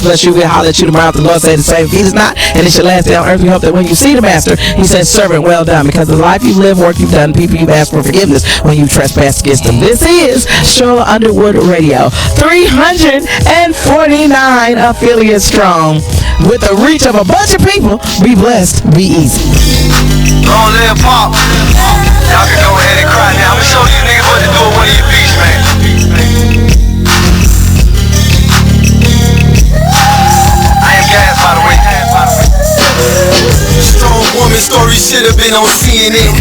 bless you. We'll holler at you tomorrow. The Lord said the same. If he does not, and it's your last day on earth, we hope that when you see the Master, he says, servant, well done. Because the life you've lived, work you've done, people you've asked for forgiveness when you trespassed against them. This is Charlotte Underwood Radio. 349 affiliates strong. With the reach of a bunch of people. Be blessed. Be easy. Long live Pop. Y'all can go ahead and cry now. I'm gonna show you niggas what to do with one of your beats, man. I am gas, by the way. Strong woman story should have been on CNN.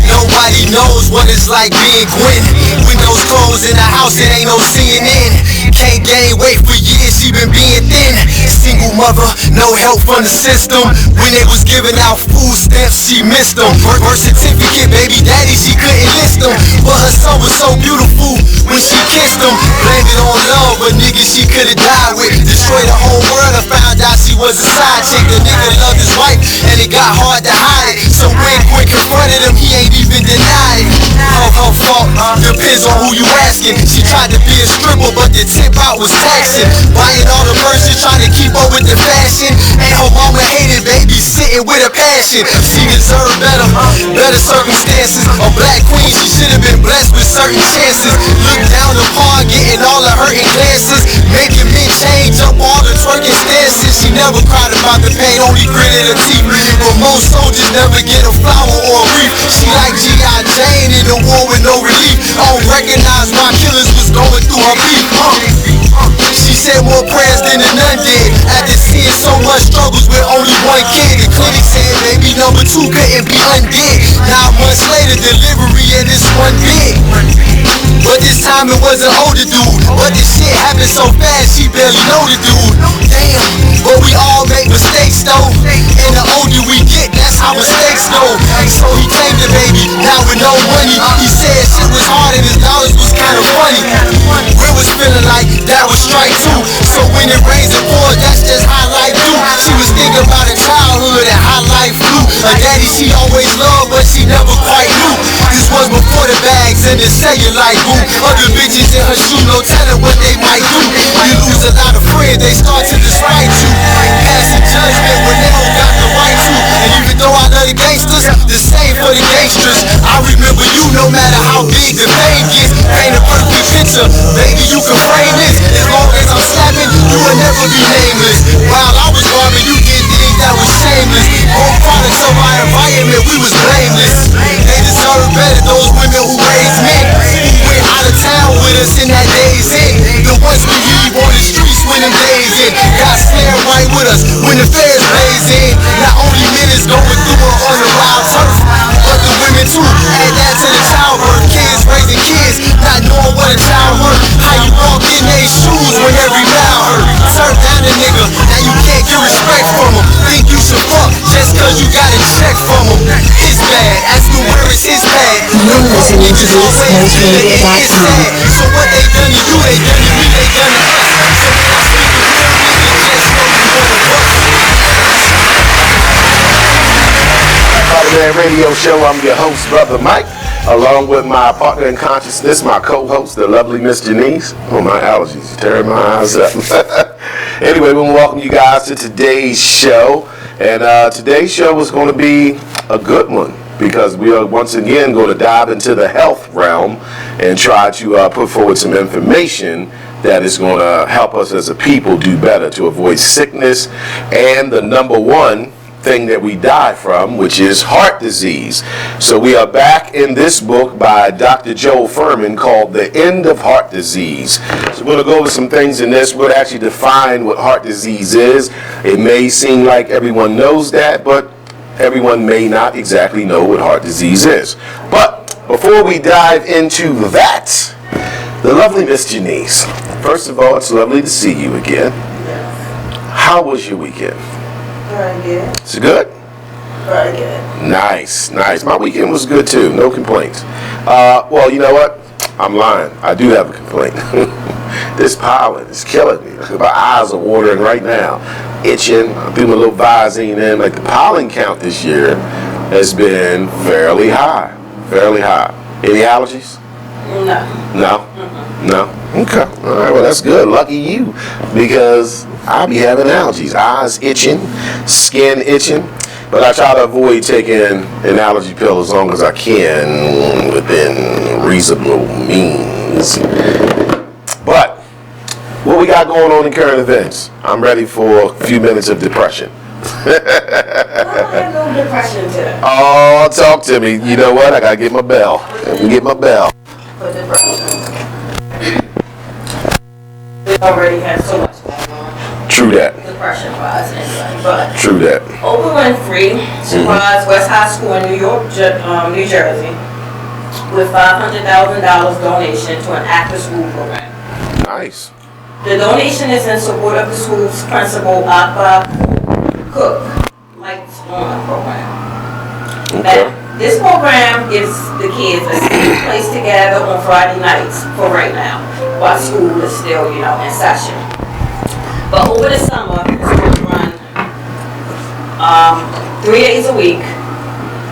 Nobody knows what it's like being Gwen. Windows closed in the house, it ain't no CNN. Can't gain weight for years, she been being thin. Single mother, no help from the system. When they was giving out food stamps, she missed them. Birth certificate, baby daddy, she couldn't list them. But her son was so beautiful when she kissed him. Blamed it on love, but nigga she could've died with. Destroyed the whole world, I found out she was a side chick. The nigga loved his wife, and it got hard to hide it. So when Gwen confronted him, he ain't even denied it. Her fault, depends on who you asking. She tried to be a stripper, but the tip out was taxing. Buying all the merch, trying to keep up with the fashion. And her mama hated baby sitting with a passion. She deserved better, better circumstances. A black queen, she should have been blessed with certain chances. Look down upon, getting all the hurting glances. Making men change up all the twerking stances. She never cried about the pain, only gritted her teeth. But most soldiers never get a flower or a wreath. She like G.I. Jane in the war with no relief. I don't recognize why killers was going through her beef. She said more prayers than a nun did. After seeing so much struggles with only one kid. The clinic said baby number 2 couldn't be undid. 9 months later, delivery and it's one big. But this time it was an older dude. But this shit happened so fast, she barely know the dude. Damn, but we all make mistakes though. And the older we get, that's how mistakes go. So he claimed the baby, now with no money. He said shit was hard and his dollars was kinda funny. Will was feeling like that was strike 2. So when it rains and pours, that's just how life do. She was thinking about her childhood and how life flew. Her daddy she always loved, but she never quite knew. This was before the bags and the cellulite boo. Other bitches in her shoe, no telling what they might do. You lose a lot of friends, they start to despite you. Passing judgment when they don't got the right to. And even though I love the gangsters, the same for the gangsters. I remember you no matter how big the fame gets. Paint a perfect picture, baby you can frame this. As long as I'm slapping, you will never be nameless. While I was robbing, you did things that was shameless. All products of our environment, we was blameless. They deserve better, those women who raised men. Who went out of town with us in that day's end. The ones we leave on the streets when them days in. Got snared right with us when the feds blaze in. Not only men is going through it on the wild turf, but the women too. Add that to the childbirth, kids raising kids, not knowing what a child hurt. How you walk in their shoes when every mouth hurt. Turn down a nigga, now you can't get respect from him. Think you should fuck just cause you got a check from him. It's bad, ask him where is his bag. You're listening to BeastMadeRadio.com. So what they done to you, they done to me, they done to us. VashtiBlue Radio Show. I'm your host, Brother Mike, along with my partner in consciousness, my co-host, the lovely Miss Janice. Oh, my allergies, tearing my eyes up. Anyway, we want to welcome you guys to today's show. And today's show is going to be a good one, because we are once again going to dive into the health realm and try to put forward some information that is going to help us as a people do better to avoid sickness and the number one thing that we die from, which is heart disease. So we are back in this book by Dr. Joel Furman called The End of Heart Disease. So we're going to go over some things in this. We're going to actually define what heart disease is. It may seem like everyone knows that, but everyone may not exactly know what heart disease is. But before we dive into that, the lovely Miss Janice, first of all, it's lovely to see you again. How was your weekend? Very good. Is it good? Very good. Nice, nice. My weekend was good too. No complaints. Well, you know what? I'm lying. I do have a complaint. This pollen is killing me. My eyes are watering right now. Itching. I threw my little Visine in. Like, the pollen count this year has been fairly high. Fairly high. Any allergies? No. No? Mm-mm. No? Okay. All right. Well, that's good. Lucky you, because I be having allergies, eyes itching, skin itching. But I try to avoid taking an allergy pill as long as I can within reasonable means. But what we got going on in current events? I'm ready for a few minutes of depression. I have no depression today. Oh, talk to me. You know what? I gotta get my bell. Get my bell. For depression. We already have so much going on. True that. Depression-wise, anyway. But True that. Oprah Winfrey surprised West High School in New Jersey, with $500,000 donation to an after-school program. Nice. The donation is in support of the school's principal, Akbar Cook Lights On program. Okay. This program gives the kids a safe place to gather on Friday nights for right now, while school is still, in session. But over the summer, it's going to run 3 days a week,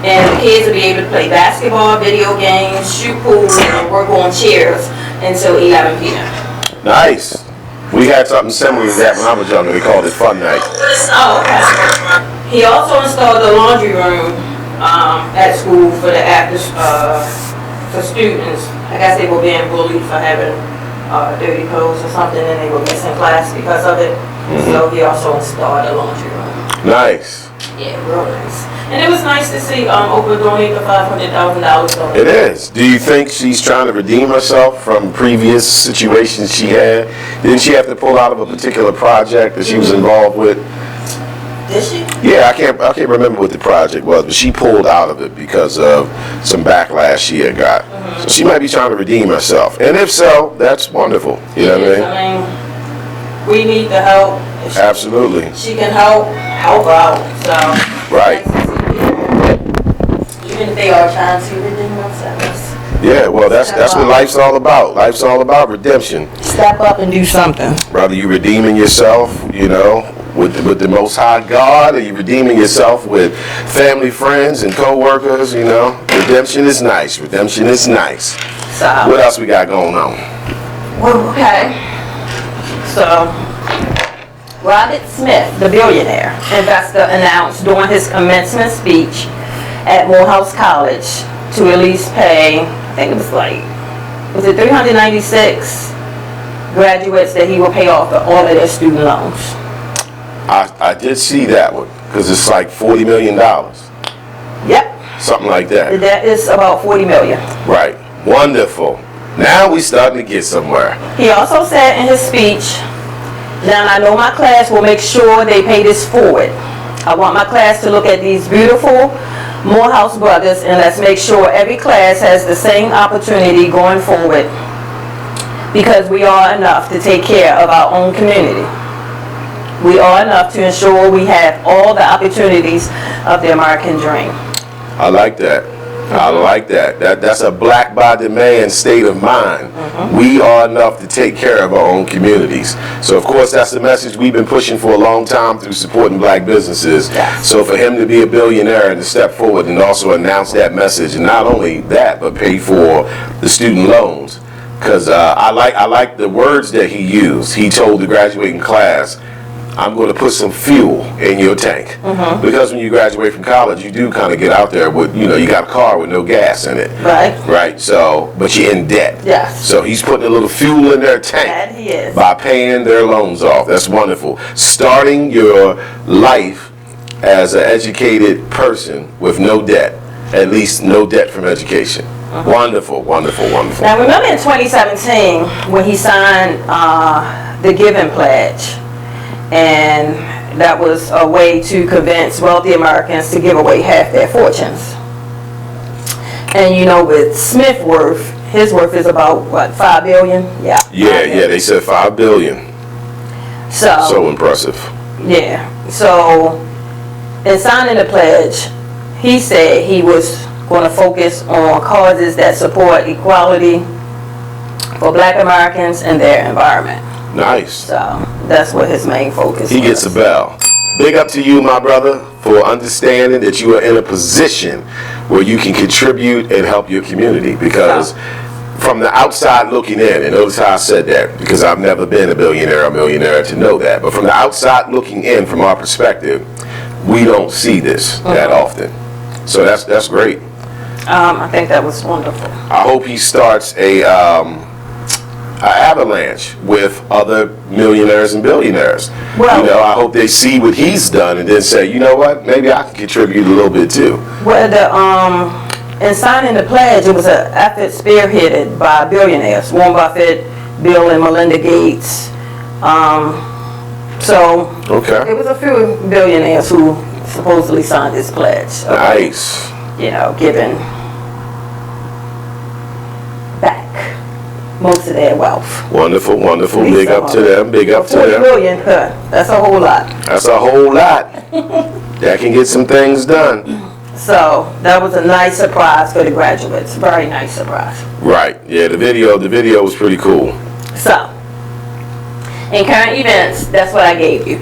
and the kids will be able to play basketball, video games, shoot pool, and work on chairs until 11 p.m. Nice. We had something similar to that when I was younger. We called it Fun Night. Oh, okay. He also installed a laundry room at school for the for students. I guess they were being bullied for having dirty clothes or something, and they were missing class because of it. So he also installed a laundry room. Nice. Yeah, real nice. And it was nice to see Oprah donate the $500,000. It is. Do you think she's trying to redeem herself from previous situations she had? Didn't she have to pull out of a particular project that she was involved with? Did she? Yeah, I can't remember what the project was, but she pulled out of it because of some backlash she had got. So she might be trying to redeem herself. And if so, that's wonderful. You know what I mean? We need the help. If she, Absolutely. She can help out. So Right. even if they are trying to redeem themselves. Yeah, well, that's what life's all about. Life's all about redemption. Step up and do something. Brother, you redeeming yourself, with the Most High God, or you redeeming yourself with family, friends, and co-workers, Redemption is nice. Redemption is nice. So What else we got going on? well, okay. So Robert Smith, the billionaire investor, announced during his commencement speech at Morehouse College to at least pay, I think it was 396 graduates that he will pay off all of their student loans. I did see that one, because it's like $40 million. Yep. Something like that. That is about $40 million. Right. Wonderful. Now we starting to get somewhere. He also said in his speech, "Now I know my class will make sure they pay this forward. I want my class to look at these beautiful Morehouse brothers, and let's make sure every class has the same opportunity going forward, because we are enough to take care of our own community. We are enough to ensure we have all the opportunities of the American dream." I like that. I like that. That's a black by demand state of mind. We are enough to take care of our own communities. So of course that's the message we've been pushing for a long time through supporting black businesses. Yes. So for him to be a billionaire and to step forward and also announce that message, and not only that, but pay for the student loans, because I like the words that he used. He told the graduating class, "I'm going to put some fuel in your tank." Because when you graduate from college, you do kind of get out there with, you got a car with no gas in it. Right. Right. So, but you're in debt. Yes. So he's putting a little fuel in their tank. That he is. By paying their loans off. That's wonderful. Starting your life as an educated person with no debt. At least no debt from education. Wonderful, wonderful, wonderful. Now remember in 2017 when he signed the Giving Pledge, and that was a way to convince wealthy Americans to give away half their fortunes. And with Smith's worth, his worth is about what, $5 billion? Yeah. Yeah, they said $5 billion. So impressive. Yeah. So in signing the pledge, he said he was going to focus on causes that support equality for black Americans and their environment. Nice. So that's what his main focus He gets a bell. Big up to you, my brother, for understanding that you are in a position where you can contribute and help your community, because from the outside looking in, and notice how I said that, because I've never been a billionaire or millionaire to know that, but from the outside looking in, from our perspective, we don't see this that often. So that's great. I think that was wonderful. I hope he starts a avalanche with other millionaires and billionaires. Well, you know, I hope they see what he's done and then say, you know what, maybe I can contribute a little bit too. Well, in signing the pledge, it was an effort spearheaded by billionaires, Warren Buffett, Bill and Melinda Gates. So Okay. it was a few billionaires who supposedly signed this pledge. Nice. You know, giving back most of their wealth. Wonderful, wonderful. At least Big up to them. Big up to 40 them. million, that's a whole lot. That's a whole lot. That can get some things done. So that was a nice surprise for the graduates. Very nice surprise. Right. Yeah, the video was pretty cool. So, in current events, that's what I gave you.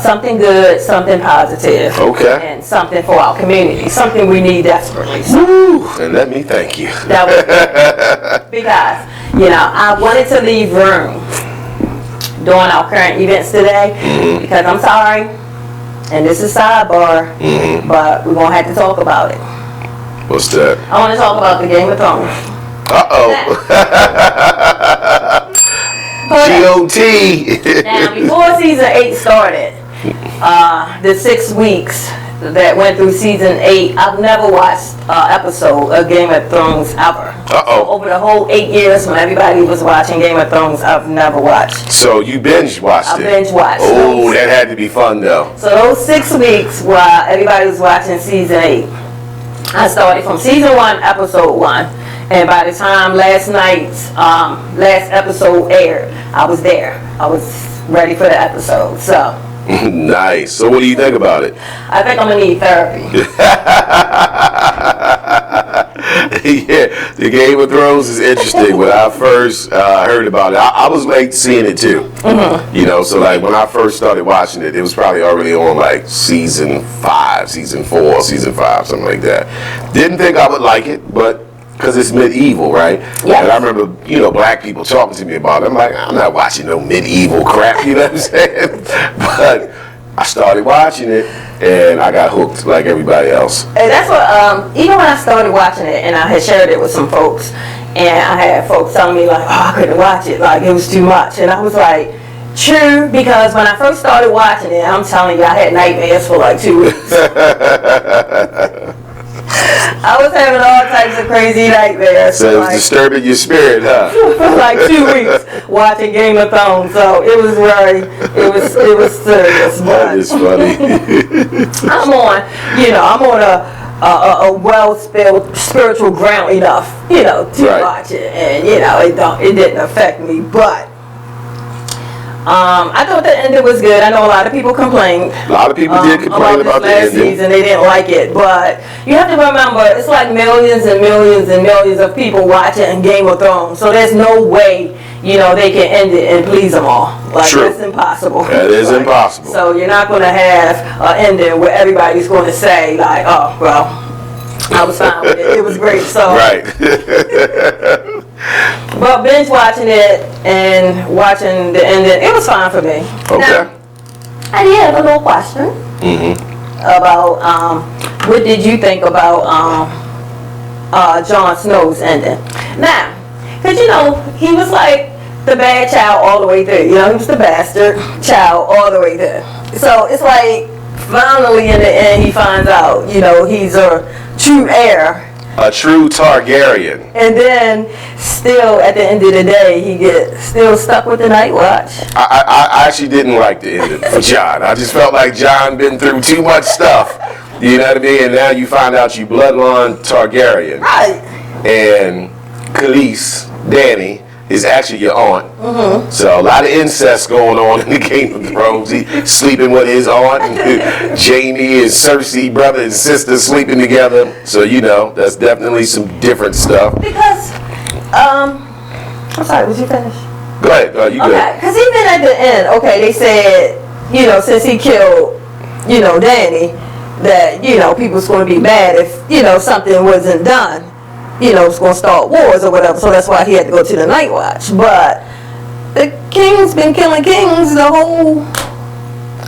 Something good, something positive, Okay. and something for our community. Something we need desperately. So Woo! And let me thank you. that was because, you know, I wanted to leave room during our current events today because I'm sorry, and this is sidebar, but we're going to have to talk about it. What's that? I want to talk about the Game of Thrones. Uh-oh. G.O.T. Now, before season 8 started, the 6 weeks that went through season 8, I've never watched an episode of Game of Thrones ever. Uh-oh. So over the whole 8 years when everybody was watching Game of Thrones, I've never watched. So you binge watched I it? binge watched. Oh, that had to be fun though. So those 6 weeks while everybody was watching season 8, I started from season 1, episode 1. And by the time last night's last episode aired, I was there. I was ready for the episode. So Nice. So what do you think about it? I think I'm gonna need therapy. Yeah, the Game of Thrones is interesting. When I first heard about it, I was late seeing it too. You know, so like when I first started watching it, it was probably already on like season 5, season 4, season 5, something like that. Didn't think I would like it, but because it's medieval, right? Yes. And I remember, you know, black people talking to me about it. I'm like, I'm not watching no medieval crap, you know what I'm saying? But I started watching it, and I got hooked like everybody else. And that's what, even when I started watching it, and I had shared it with some folks, and I had folks telling me like, oh, I couldn't watch it, like it was too much. And I was like, true, because when I first started watching it, I'm telling you, I had nightmares for like 2 weeks. I was having all types of crazy nightmares. So it was like, disturbing your spirit, huh? for like 2 weeks watching Game of Thrones. So it was serious. That But is funny. I'm on a spiritual ground enough, you know, to Right. watch it, and you know, it didn't affect me, but I thought the ending was good. I know a lot of people complained. A lot of people did complain about the this last ending. season. They didn't like it, but you have to remember, it's like millions and millions and millions of people watching Game of Thrones, so there's no way, you know, they can end it and please them all. Like, True. it's impossible. That is Like, impossible. So you're not going to have an ending where everybody's going to say, like, oh, well, I was fine with it. It was great. So, Right. but binge watching it and watching the ending, it was fine for me. Okay. Now, I did have a little question about what did you think about Jon Snow's ending? Now, because you know, he was like the bad child all the way through. You know, he was the bastard child all the way through. So it's like finally in the end he finds out, you know, he's a true heir. A true Targaryen. And then still at the end of the day he gets still stuck with the Night Watch. I actually didn't like the ending for Jon. I just felt like Jon been through too much stuff. You know what I mean? And now you find out you bloodline Targaryen. Right. And Khaleesi, Dany, is actually your aunt. So a lot of incest going on in the Game of Thrones. He sleeping with his aunt, and Jaime and Cersei, brother and sister, sleeping together. So you know, that's definitely some different stuff. Because, I'm sorry, was you finished? Go ahead, you good. Okay, because even at the end, okay, they said, you know, since he killed, you know, Dany, that, you know, people's going to be mad if, you know, something wasn't done. was going to start wars or whatever. So that's why he had to go to the Night Watch. But the king's been killing kings the whole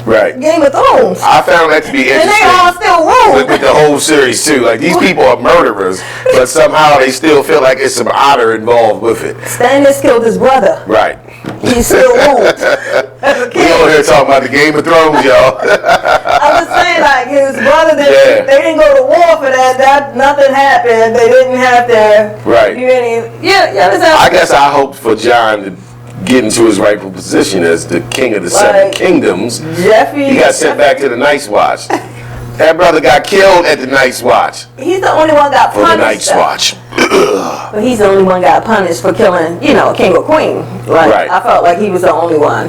Game of Thrones. I found that to be interesting. And they all still rule. With the whole series too. Like, these people are murderers, but somehow they still feel like it's some honor involved with it. Stannis killed his brother. Right. He still ruled. We over here talking about the Game of Thrones, y'all. I was saying, like, his brother, they didn't go to war for that. Nothing happened. They didn't have to do any. I guess I hoped for Jon to get into his rightful position as the king of the Seven Kingdoms. He got sent back to the Night's Watch. That brother got killed at the Night's Watch. He's the only one got punished. For the Night's Watch. But he's the only one got punished for killing, king or queen. I felt like he was the only one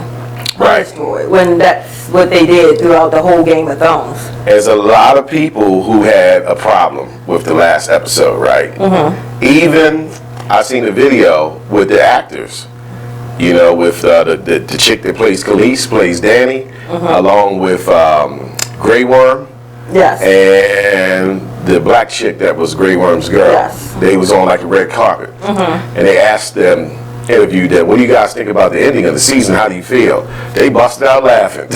punished for it, when that's what they did throughout the whole Game of Thrones. There's a lot of people who had a problem with the last episode, right? Mm-hmm. Even, I seen a video with the actors. With the chick that plays Khaleesi, plays Dany, along with Grey Worm. Yes. And the black chick that was Grey Worm's girl. Yes. They was on like a red carpet. Mm-hmm. And they asked them, interviewed them, what do you guys think about the ending of the season? How do you feel? They busted out laughing.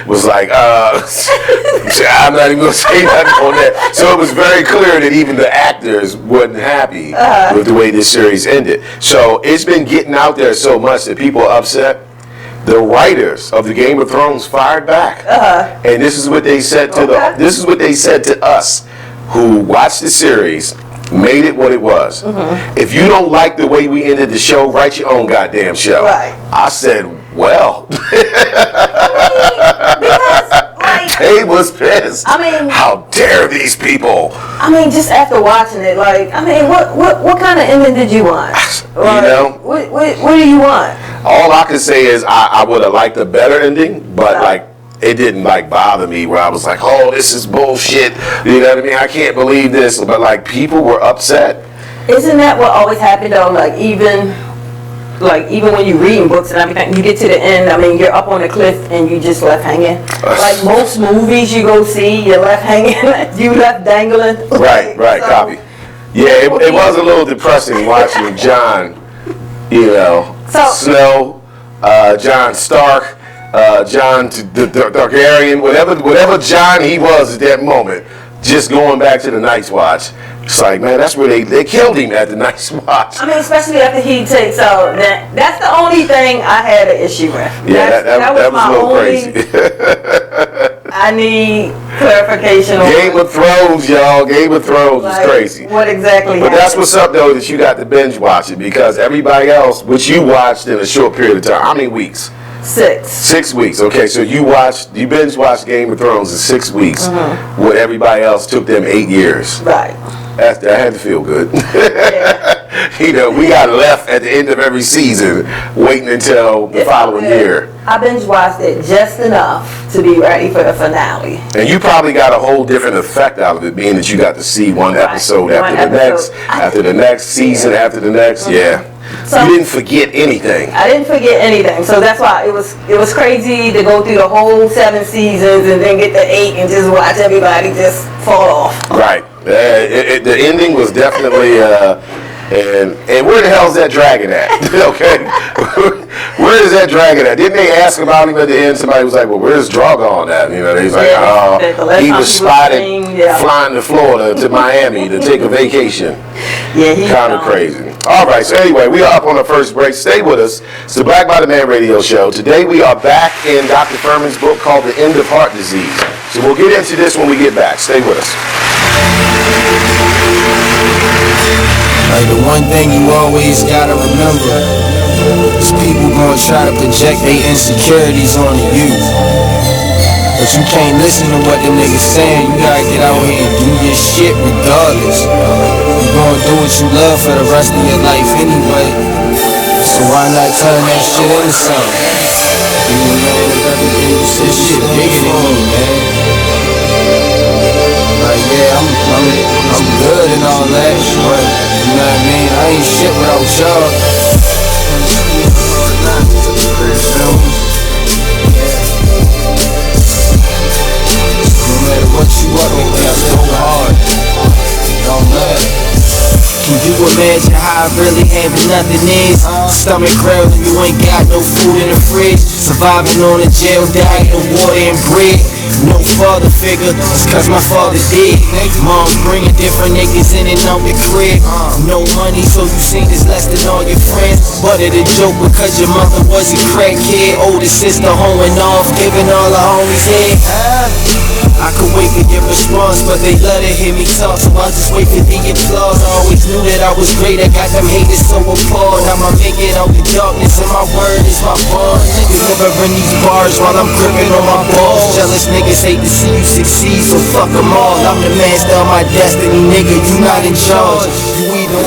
Was like, I'm not even going to say nothing on that. So it was very clear that even the actors wasn't happy with the way this series ended. So it's been getting out there so much that people are upset. The writers of the Game of Thrones fired back, and this is what they said to this is what they said to us, who watched the series, made it what it was. Mm-hmm. If you don't like the way we ended the show, write your own goddamn show. Right. I said, well, because they was pissed. I mean, how dare these people? I mean, just after watching it, what kind of ending did you want? What do you want? All I can say is I would have liked a better ending, but it didn't bother me where I was like, oh, this is bullshit. You know what I mean? I can't believe this. But people were upset. Isn't that what always happened though? Even when you're reading books and everything, you get to the end, you're up on a cliff and you just left hanging. Like most movies you go see, you're left hanging, you left dangling. Right, copy. Yeah, it was a little depressing watching Jon, Snow, Jon Stark, Jon the Targaryen, whatever Jon he was at that moment, just going back to the Night's Watch. It's like, man, that's where they killed him at the Night's Watch. Especially after he takes out that's the only thing I had an issue with. Yeah, that was a little crazy. I need clarification on Game of Thrones, y'all. Game of Thrones is crazy. What exactly But that's what's up, though, that you got to binge watch it, because everybody else, which you watched in a short period of time, how many weeks? 6. 6 weeks. Okay, so you binge watched Game of Thrones in 6 weeks, what everybody else took them 8 years. Right. That had to feel good. Yeah. We got left at the end of every season, waiting until the following year. I binge watched it just enough to be ready for the finale. And you probably got a whole different effect out of it, being that you got to see one episode after the next, after the next season, after the next. Yeah. So you didn't forget anything. I didn't forget anything. So that's why it was crazy to go through the whole 7 seasons and then get to 8 and just watch everybody just fall off. Right. The ending was definitely, and where the hell's that dragon at? Okay. Where is that dragon at? Didn't they ask about him at the end? Somebody was like, well, where's Drogon at? He's like, he was spotted flying to Florida, to Miami to take a vacation. Yeah, he's kind of crazy. All right, so anyway, we are up on the first break. Stay with us. It's the Black by the Man radio show. Today we are back in Dr. Furman's book called The End of Heart Disease. So we'll get into this when we get back. Stay with us. The one thing you always gotta remember is people gonna try to project their insecurities onto you. But you can't listen to what them niggas saying. You gotta get out here and do your shit regardless. You gonna do what you love for the rest of your life anyway. So why not turn that shit into something? This shit bigger than me, man. I'm good and all that, but you know what I mean? I ain't shit without y'all. No matter what you up with, I go hard. Don't matter. Keep You imagine how I really having nothing is. Stomach growling, you ain't got no food in the fridge. Surviving on a jail diet of water and bread. No father figure, it's cause my father dead. Mom bringing different niggas in and out the crib. No money, so you seen this less than all your friends. But it a joke because your mother was a crackhead. Older sister hoeing off, giving all her homies head. I could wait for your response, but they love to hear me talk, so I'll just wait for the applause. I always knew that I was great, I got them haters so appalled. I'ma make it out the darkness, and my word is my bond. Delivering these bars while I'm gripping on my balls. Jealous niggas hate to see you succeed, so fuck them all. I'm the master of my destiny, nigga, you not in charge. You either.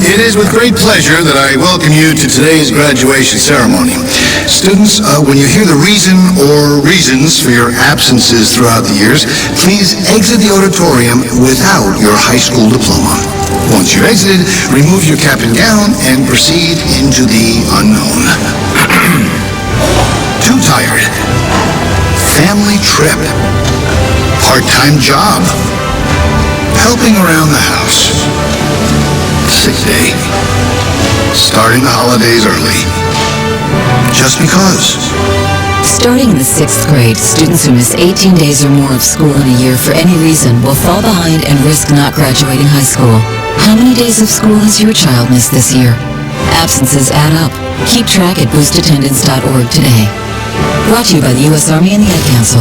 It is with great pleasure that I welcome you to today's graduation ceremony. Students, when you hear the reason or reasons for your absences throughout the years, please exit the auditorium without your high school diploma. Once you're exited, remove your cap and gown and proceed into the unknown. Too tired. Family trip. Part-time job. Helping around the house. Sick day. Starting the holidays early. Just because. Starting in the 6th grade, students who miss 18 days or more of school in a year for any reason will fall behind and risk not graduating high school. How many days of school has your child missed this year? Absences add up. Keep track at boostattendance.org today. Brought to you by the U.S. Army and the Ad Council.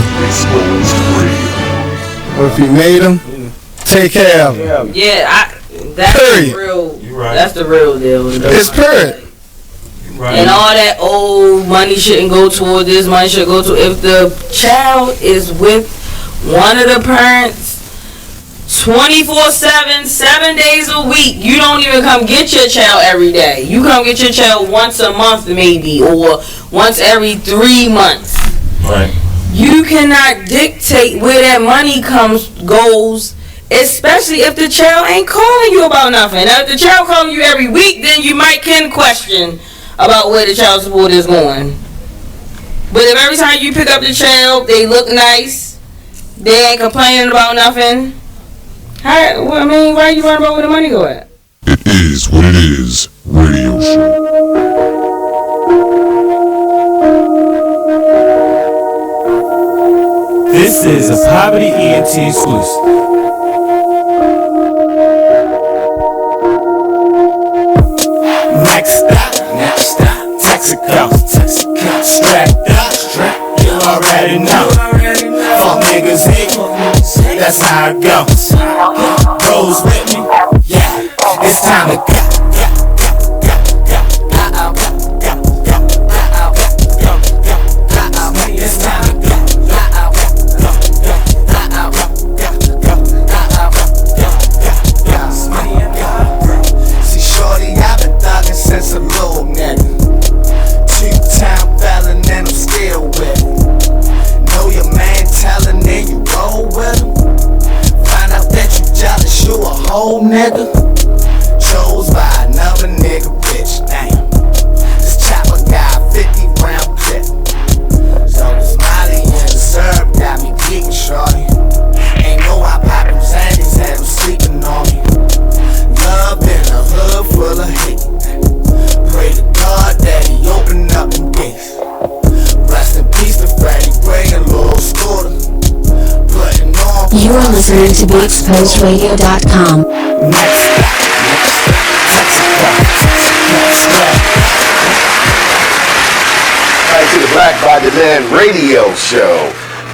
Well, if you made them, take care of them. Yeah, that's the real. Right. That's the real deal. It's period. Right. And all that old money shouldn't go toward this, money should go to. If the child is with one of the parents 24/7, 7 days a week, you don't even come get your child every day. You come get your child once a month maybe, or once every 3 months. Right. You cannot dictate where that money goes, especially if the child ain't calling you about nothing. Now, if the child calling you every week, then you can question about where the child support is going. But if every time you pick up the child, they look nice, they ain't complaining about nothing, why are you worrying about where the money go at? It is what it is, radio show. This is a Poverty ENT exclusive. Next stop, Texaco, strapped up, you already know. Fuck niggas hate, that's how it goes. Goes with me, yeah, it's time to go. Since a little nigga, 2-time felon and I'm still with it. Know your man telling and you roll with him. Find out that you jealous, you a whole nigga. Chose by another nigga, bitch, damn. This chopper got 50 round clip. So the smiley and the syrup got me geeking, shorty. Ain't know I popped them Zannies, had them sleeping on me. Love in a hood full of hate. Pray to God that he open up them gates. Rest in peace to Freddie Gray and Lord Scooter. Putting on. You are listening to BeExposedRadio.com. Back to the Black by Demand radio show.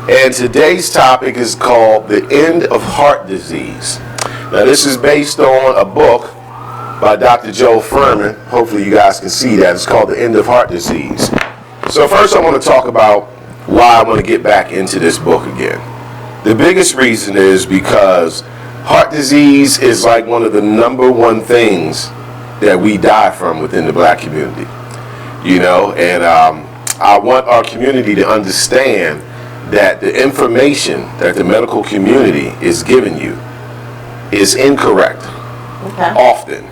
And today's topic is called The End of Heart Disease. Now, this is based on a book by Dr. Joe Furman. Hopefully you guys can see that. It's called The End of Heart Disease. So first I want to talk about why I want to get back into this book again. The biggest reason is because heart disease is like one of the number one things that we die from within the black community. You know, and I want our community to understand that the information that the medical community is giving you is incorrect. Okay. Often.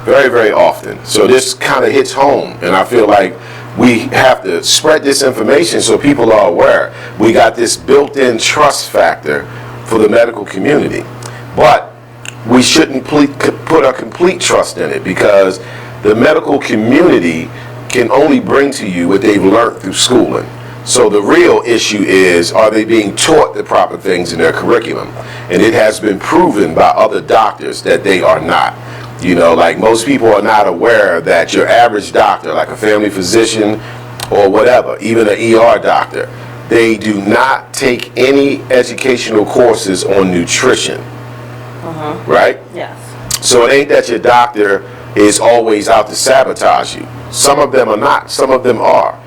Very, very often. So this kind of hits home, and I feel like we have to spread this information so people are aware. We got this built-in trust factor for the medical community. But we shouldn't put a complete trust in it, because the medical community can only bring to you what they've learned through schooling. So the real issue is, are they being taught the proper things in their curriculum? And it has been proven by other doctors that they are not. You know, like most people are not aware that your average doctor, like a family physician or whatever, even an ER doctor, they do not take any educational courses on nutrition. Right? Yes. So it ain't that your doctor is always out to sabotage you. Some of them are not, some of them are.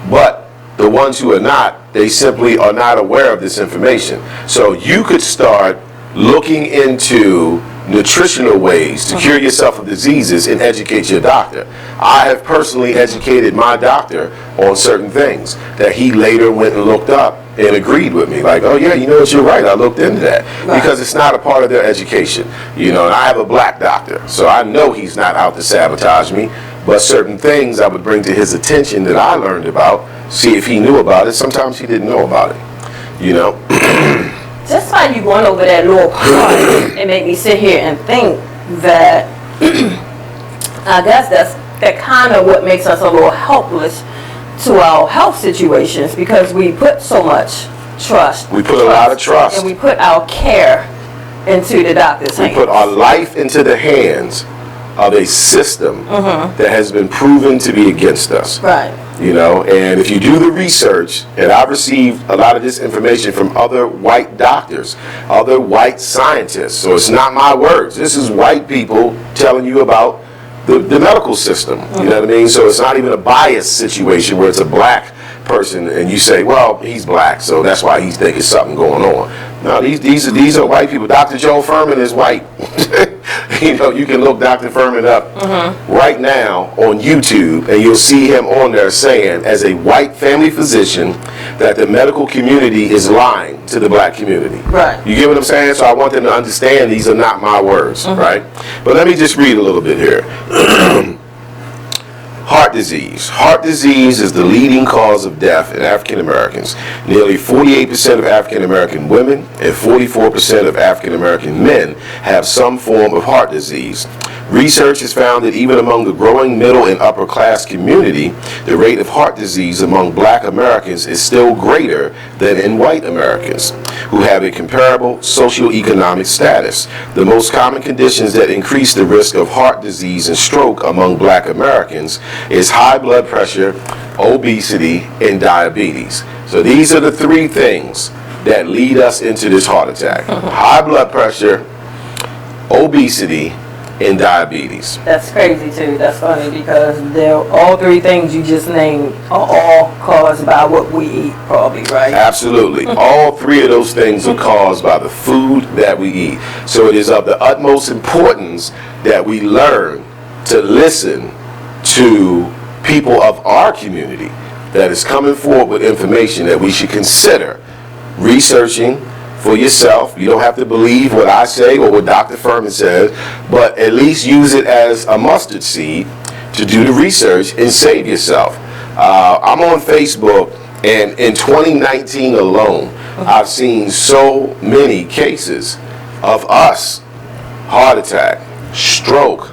But the ones who are not, they simply are not aware of this information. So you could start looking into nutritional ways to cure yourself of diseases and educate your doctor. I have personally educated my doctor on certain things that he later went and looked up and agreed with me. Like, oh yeah, you know what, you're right, I looked into that. Right. Because it's not a part of their education. You know, and I have a black doctor, so I know he's not out to sabotage me, but certain things I would bring to his attention that I learned about, see if he knew about it. Sometimes he didn't know about it, you know. Just by you going over that little part, it made me sit here and think that I guess that kind of what makes us a little helpless to our health situations, because we put so much trust. We put a lot of trust. And we put our care into the doctor's hands. We put our life into the hands of a system that has been proven to be against us. Right. You know, and if you do the research, and I've received a lot of this information from other white doctors, other white scientists, so it's not my words. This is white people telling you about the medical system. You know what I mean? So it's not even a biased situation where it's a black person and you say, well, he's black, so that's why he's thinking something going on. No, these are white people. Dr. Joe Furman is white. You know, you can look Dr. Furman up right now on YouTube, and you'll see him on there saying, as a white family physician, that the medical community is lying to the black community. Right. You get what I'm saying? So I want them to understand these are not my words, right? But let me just read a little bit here. Heart disease. Heart disease is the leading cause of death in African Americans. Nearly 48% of African American women and 44% of African American men have some form of heart disease. Research has found that even among the growing middle and upper class community, the rate of heart disease among black Americans is still greater than in white Americans, who have a comparable socioeconomic status. The most common conditions that increase the risk of heart disease and stroke among black Americans is high blood pressure, obesity, and diabetes. So these are the three things that lead us into this heart attack. High blood pressure, obesity, and diabetes. That's crazy too. That's funny, because all three things you just named are all caused by what we eat, probably, right? Absolutely. All three of those things are caused by the food that we eat. So it is of the utmost importance that we learn to listen to people of our community that is coming forward with information that we should consider researching for yourself. You don't have to believe what I say or what Dr. Furman says, but at least use it as a mustard seed to do the research and save yourself. I'm on Facebook, and in 2019 alone, I've seen so many cases of us: heart attack, stroke,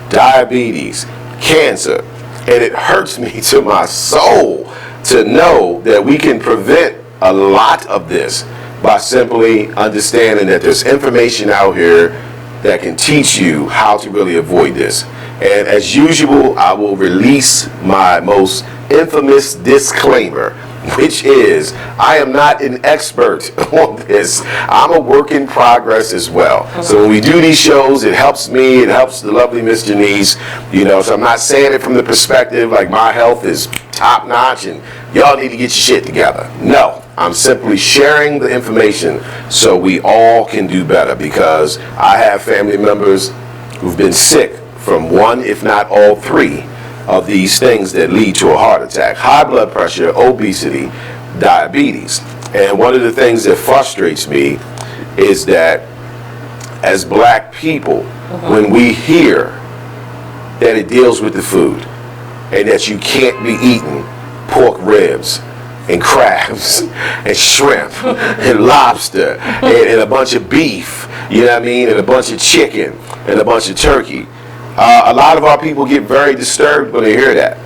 diabetes, cancer, and it hurts me to my soul to know that we can prevent a lot of this by simply understanding that there's information out here that can teach you how to really avoid this. And as usual, I will release my most infamous disclaimer, which is, I am not an expert on this. I'm a work in progress as well. So when we do these shows, it helps me, it helps the lovely Miss Janice, you know, so I'm not saying it from the perspective like my health is top notch and y'all need to get your shit together. No, I'm simply sharing the information so we all can do better, because I have family members who've been sick from one, if not all three, of these things that lead to a heart attack: high blood pressure, obesity, diabetes. And one of the things that frustrates me is that as black people, when we hear that it deals with the food and that you can't be eating pork ribs and crabs and shrimp and lobster and a bunch of beef you know what I mean, and a bunch of chicken and a bunch of turkey. A lot of our people get very disturbed when they hear that.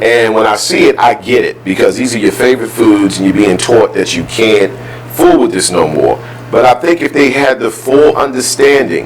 And when I see it, I get it, because these are your favorite foods and you're being taught that you can't fool with this no more. But I think if they had the full understanding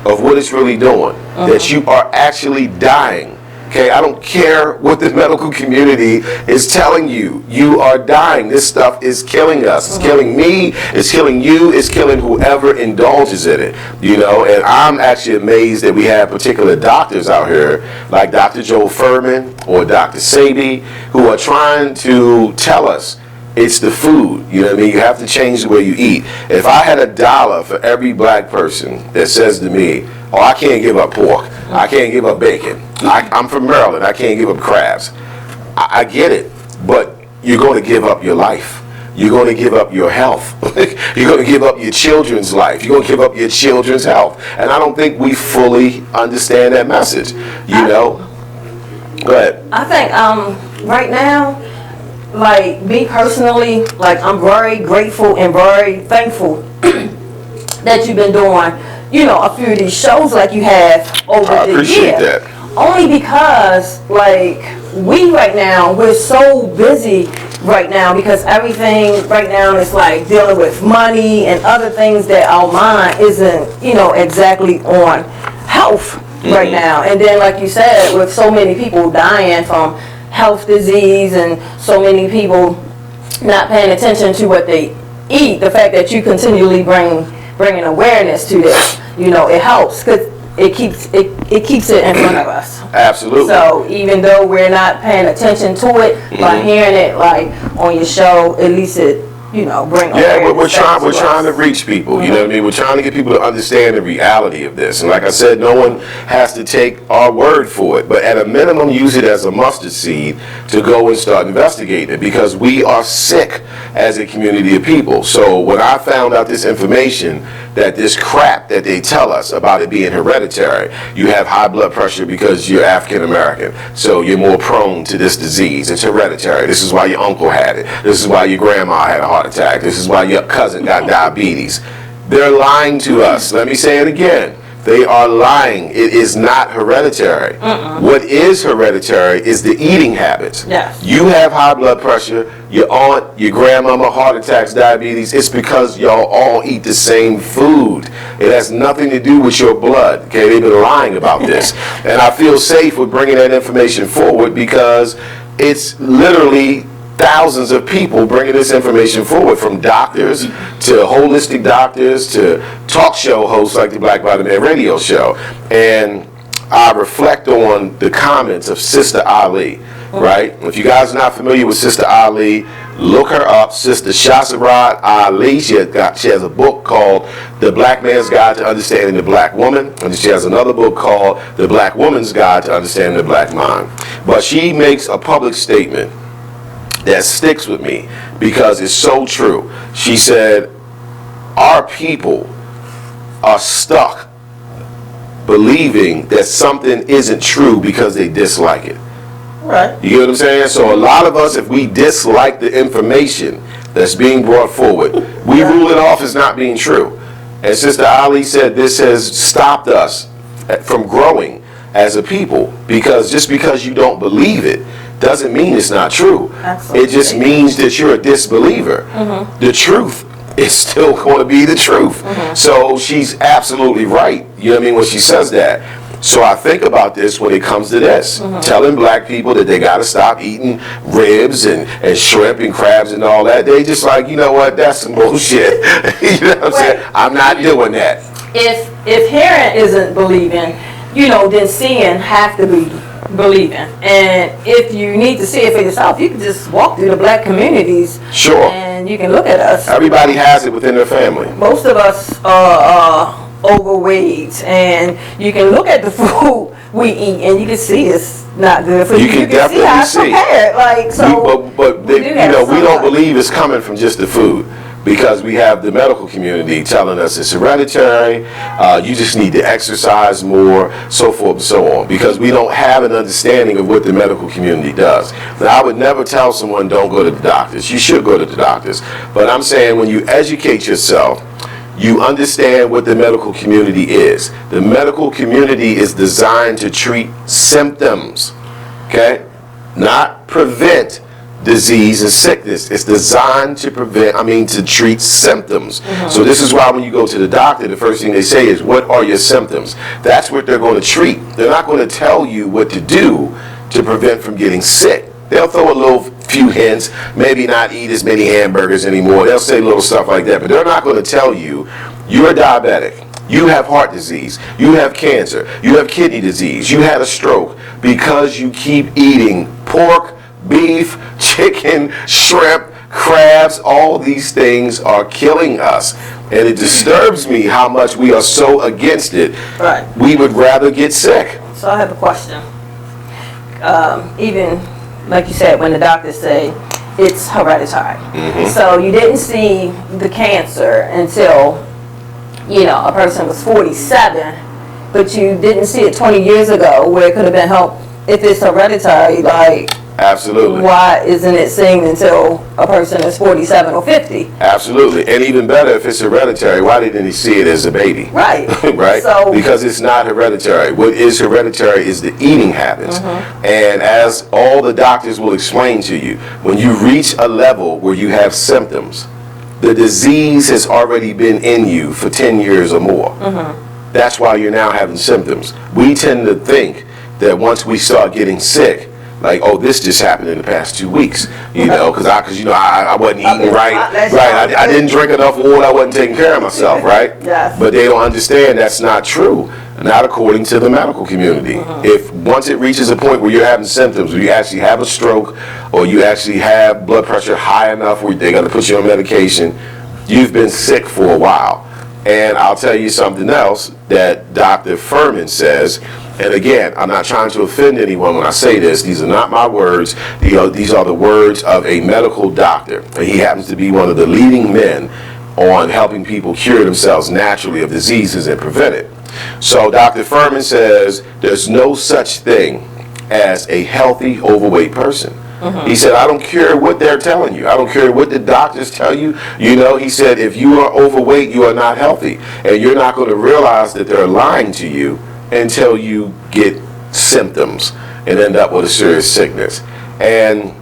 of what it's really doing, that you are actually dying. Okay, I don't care what the medical community is telling you. You are dying. This stuff is killing us. It's killing me. It's killing you. It's killing whoever indulges in it. You know, and I'm actually amazed that we have particular doctors out here, like Dr. Joel Furman or Dr. Sadie, who are trying to tell us it's the food. You know what I mean? You have to change the way you eat. If I had $1 for every black person that says to me, oh, I can't give up pork, I can't give up bacon, I'm from Maryland, I can't give up crabs. I get it, but you're going to give up your life. You're going to give up your health. You're going to give up your children's life. You're going to give up your children's health. And I don't think we fully understand that message. You know? Go ahead. I think right now, like me personally, like I'm very grateful and very thankful that you've been doing, you know, a few of these shows like you have over the year. I appreciate that. Only because, like, we right now, we're so busy right now because everything right now is like dealing with money and other things that our mind isn't, you know, exactly on health right now. And then, like you said, with so many people dying from health disease and so many people not paying attention to what they eat, the fact that you continually bringing awareness to this, you know, it helps because it keeps it in front of us. Absolutely. So even though we're not paying attention to it, by hearing it like on your show, at least it, you know, bring awareness. Yeah, we're trying to reach people. You know what I mean? We're trying to get people to understand the reality of this. And like I said, no one has to take our word for it, but at a minimum, use it as a mustard seed to go and start investigating it, because we are sick as a community of people. So when I found out this information, that this crap that they tell us about it being hereditary, you have high blood pressure because you're African American, so you're more prone to this disease. It's hereditary. This is why your uncle had it. This is why your grandma had a heart attack. This is why your cousin got diabetes. They're lying to us. Let me say it again. They are lying. It is not hereditary. What is hereditary is the eating habits. Yes. You have high blood pressure, your aunt, your grandmama, heart attacks, diabetes. It's because y'all all eat the same food. It has nothing to do with your blood. Okay, they've been lying about this. And I feel safe with bringing that information forward because it's literally thousands of people bringing this information forward, from doctors to holistic doctors to talk show hosts like the Black Bottom Man radio show. And I reflect on the comments of Sister Ali, right? If you guys are not familiar with Sister Ali, look her up, Sister Shasarat Ali. She has a book called The Black Man's Guide to Understanding the Black Woman, and she has another book called The Black Woman's Guide to Understanding the Black Mind. But she makes a public statement that sticks with me because it's so true. She said, our people are stuck believing that something isn't true because they dislike it. Right. You get what I'm saying? So a lot of us, if we dislike the information that's being brought forward, we rule it off as not being true. And Sister Ali said this has stopped us from growing as a people, because just because you don't believe it doesn't mean it's not true. Absolutely. It just means that you're a disbeliever. The truth is still going to be the truth. So she's absolutely right, you know what I mean, when she says that. So I think about this when it comes to this, telling black people that they got to stop eating ribs and shrimp and crabs and all that. They just like, you know what, that's some bullshit. You know what I'm saying? I'm not doing that. If hearing isn't believing, you know, then seeing have to be believing. And if you need to see it for yourself, you can just walk through the black communities. Sure. And you can look at us. Everybody has it within their family. Most of us are overweight, and you can look at the food we eat and you can see it's not good for you. You can see how it's prepared. Like, so we don't believe it's coming from just the food, because we have the medical community telling us it's hereditary, you just need to exercise more, so forth and so on, because we don't have an understanding of what the medical community does. Now, I would never tell someone don't go to the doctors. You should go to the doctors. But I'm saying when you educate yourself, you understand what the medical community is. The medical community is designed to treat symptoms, okay? Not prevent disease and sickness. It's designed to to treat symptoms. So this is why when you go to the doctor, the first thing they say is, what are your symptoms? That's what they're going to treat. They're not going to tell you what to do to prevent from getting sick. They'll throw a little few hints, maybe not eat as many hamburgers anymore. They'll say little stuff like that, but they're not going to tell you, you're diabetic, you have heart disease, you have cancer, you have kidney disease, you had a stroke because you keep eating pork, beef, chicken, shrimp, crabs. All these things are killing us. And it disturbs me how much we are so against it. Right. We would rather get sick. So I have a question. Even like you said, when the doctors say it's hereditary. So you didn't see the cancer until, a person was 47, but you didn't see it 20 years ago where it could have been helped. If it's hereditary, Absolutely. Why isn't it seen until a person is 47 or 50? Absolutely. And even better, if it's hereditary, why didn't he see it as a baby? Right. Right? So, because it's not hereditary. What is hereditary is the eating habits. And as all the doctors will explain to you, when you reach a level where you have symptoms, the disease has already been in you for 10 years or more. That's why you're now having symptoms. We tend to think that once we start getting sick, like, oh, this just happened in the past 2 weeks, because I wasn't eating right. I didn't drink enough water. I wasn't taking care of myself, right? Yes. But they don't understand that's not true, not according to the medical community. If once it reaches a point where you're having symptoms, where you actually have a stroke, or you actually have blood pressure high enough where they got to put you on medication, you've been sick for a while. And I'll tell you something else that Dr. Furman says. And again, I'm not trying to offend anyone when I say this. These are not my words. These are the words of a medical doctor. And he happens to be one of the leading men on helping people cure themselves naturally of diseases and prevent it. So Dr. Furman says there's no such thing as a healthy, overweight person. He said, I don't care what they're telling you. I don't care what the doctors tell you. He said, if you are overweight, you are not healthy. And you're not going to realize that they're lying to you until you get symptoms and end up with a serious sickness. And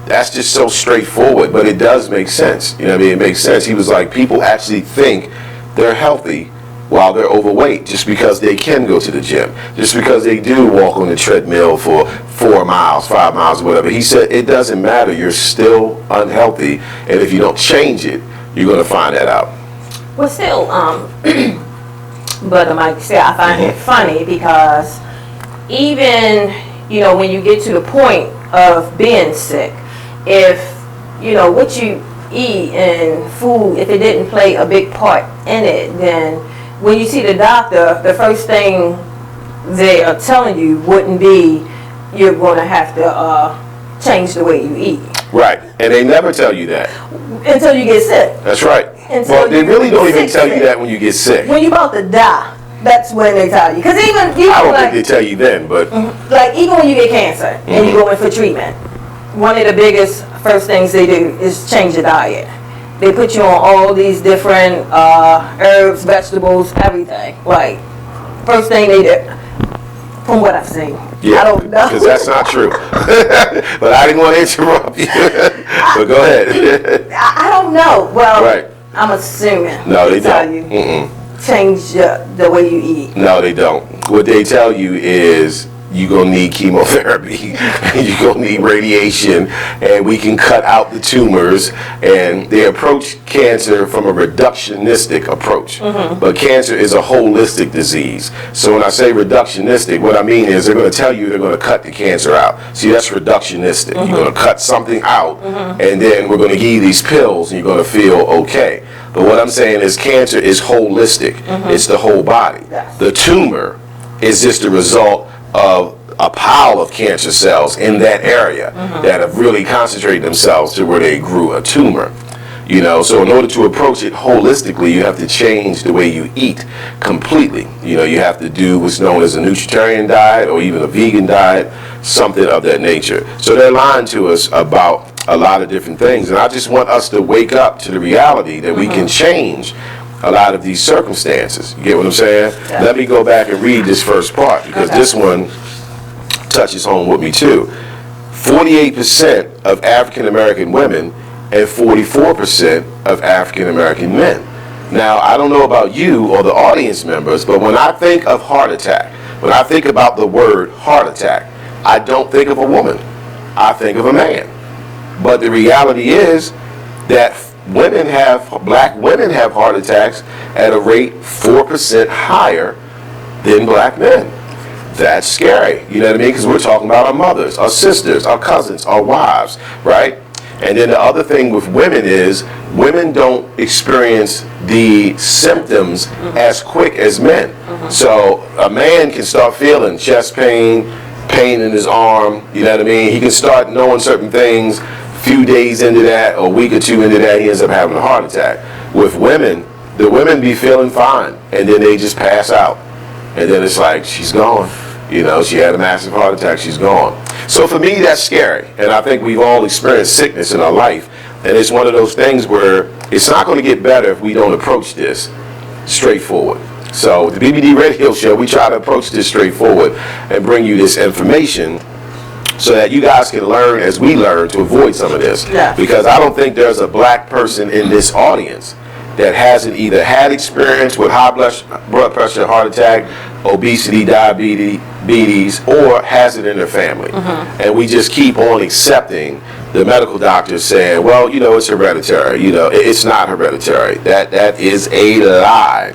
that's just so straightforward, but it does make sense. It makes sense. He was like, people actually think they're healthy while they're overweight just because they can go to the gym, just because they do walk on the treadmill for 4 miles, 5 miles, whatever. He said, it doesn't matter. You're still unhealthy. And if you don't change it, you're going to find that out. Well, still, but Mike said, I find it funny because even, when you get to the point of being sick, if, what you eat and food, if it didn't play a big part in it, then when you see the doctor, the first thing they are telling you wouldn't be you're going to have to change the way you eat. Right. And they never tell you that. Until you get sick. That's right. Well, they really don't even tell you that when you get sick. When you're about to die, that's when they tell you. Because even I don't think they tell you then, but like even when you get cancer and you go in for treatment, one of the biggest first things they do is change your diet. They put you on all these different herbs, vegetables, everything. Like first thing they do, from what I've seen. Yeah, I don't know. because that's not true. But I didn't want to interrupt you. But go ahead. I don't know. Well, right. I'm assuming. No, they tell don't. You change the way you eat. No, they don't. What they tell you is you're going to need chemotherapy, you're going to need radiation, and we can cut out the tumors. And they approach cancer from a reductionistic approach. But cancer is a holistic disease. So when I say reductionistic, what I mean is they're going to tell you they're going to cut the cancer out. See, that's reductionistic. You're going to cut something out, and then we're going to give you these pills, and you're going to feel okay. But what I'm saying is cancer is holistic. It's the whole body. Yes. The tumor is just a result of a pile of cancer cells in that area that have really concentrated themselves to where they grew a tumor. So in order to approach it holistically, you have to change the way you eat completely. You have to do what's known as a nutritarian diet or even a vegan diet, something of that nature. So they're lying to us about a lot of different things. And I just want us to wake up to the reality that we can change a lot of these circumstances. You get what I'm saying? Yeah. Let me go back and read this first part, because Okay. this one touches home with me too. 48% of African American women and 44% of African American men. Now, I don't know about you or the audience members, but when I think of heart attack, when I think about the word heart attack, I don't think of a woman. I think of a man. But the reality is that black women have heart attacks at a rate 4% higher than black men. That's scary, you know what I mean? Because we're talking about our mothers, our sisters, our cousins, our wives, right? And then the other thing with women is women don't experience the symptoms as quick as men. So a man can start feeling chest pain, pain in his arm, you know what I mean? He can start knowing certain things. Few days into that, or a week or two into that, he ends up having a heart attack. With women, the women be feeling fine, and then they just pass out. And then it's like, she's gone. You know, she had a massive heart attack, she's gone. So for me, that's scary. And I think we've all experienced sickness in our life. And it's one of those things where it's not going to get better if we don't approach this straightforward. So the BBD Radio Show, we try to approach this straightforward and bring you this information so that you guys can learn as we learn to avoid some of this. Yeah. Because I don't think there's a black person in this audience that hasn't either had experience with high blood pressure, heart attack, obesity, diabetes, or has it in their family. And we just keep on accepting the medical doctors saying, well, you know, it's hereditary. You know, it's not hereditary. That is a lie.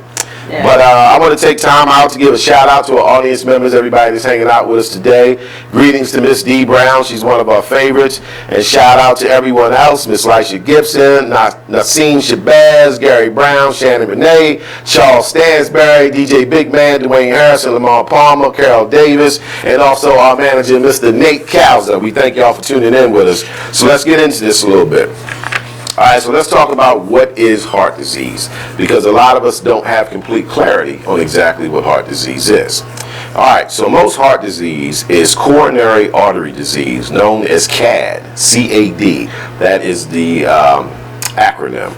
Yeah. But I want to take time out to give a shout out to our audience members, everybody that's hanging out with us today. Greetings to Miss D. Brown, she's one of our favorites. And shout out to everyone else, Miss Lisha Gibson, Nassim Shabazz, Gary Brown, Shannon Renee, Charles Stansberry, DJ Big Man, Dwayne Harrison, Lamar Palmer, Carol Davis, and also our manager, Mr. Nate Couser. We thank y'all for tuning in with us. So let's get into this a little bit. All right, so let's talk about what is heart disease, because a lot of us don't have complete clarity on exactly what heart disease is. All right, so most heart disease is coronary artery disease, known as CAD, C-A-D. That is the acronym.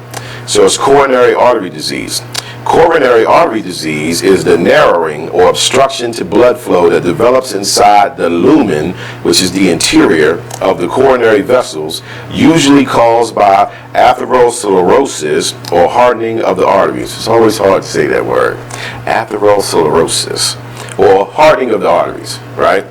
So it's coronary artery disease. Coronary artery disease is the narrowing or obstruction to blood flow that develops inside the lumen, which is the interior of the coronary vessels, usually caused by atherosclerosis or hardening of the arteries. It's always hard to say that word. Atherosclerosis or hardening of the arteries, right?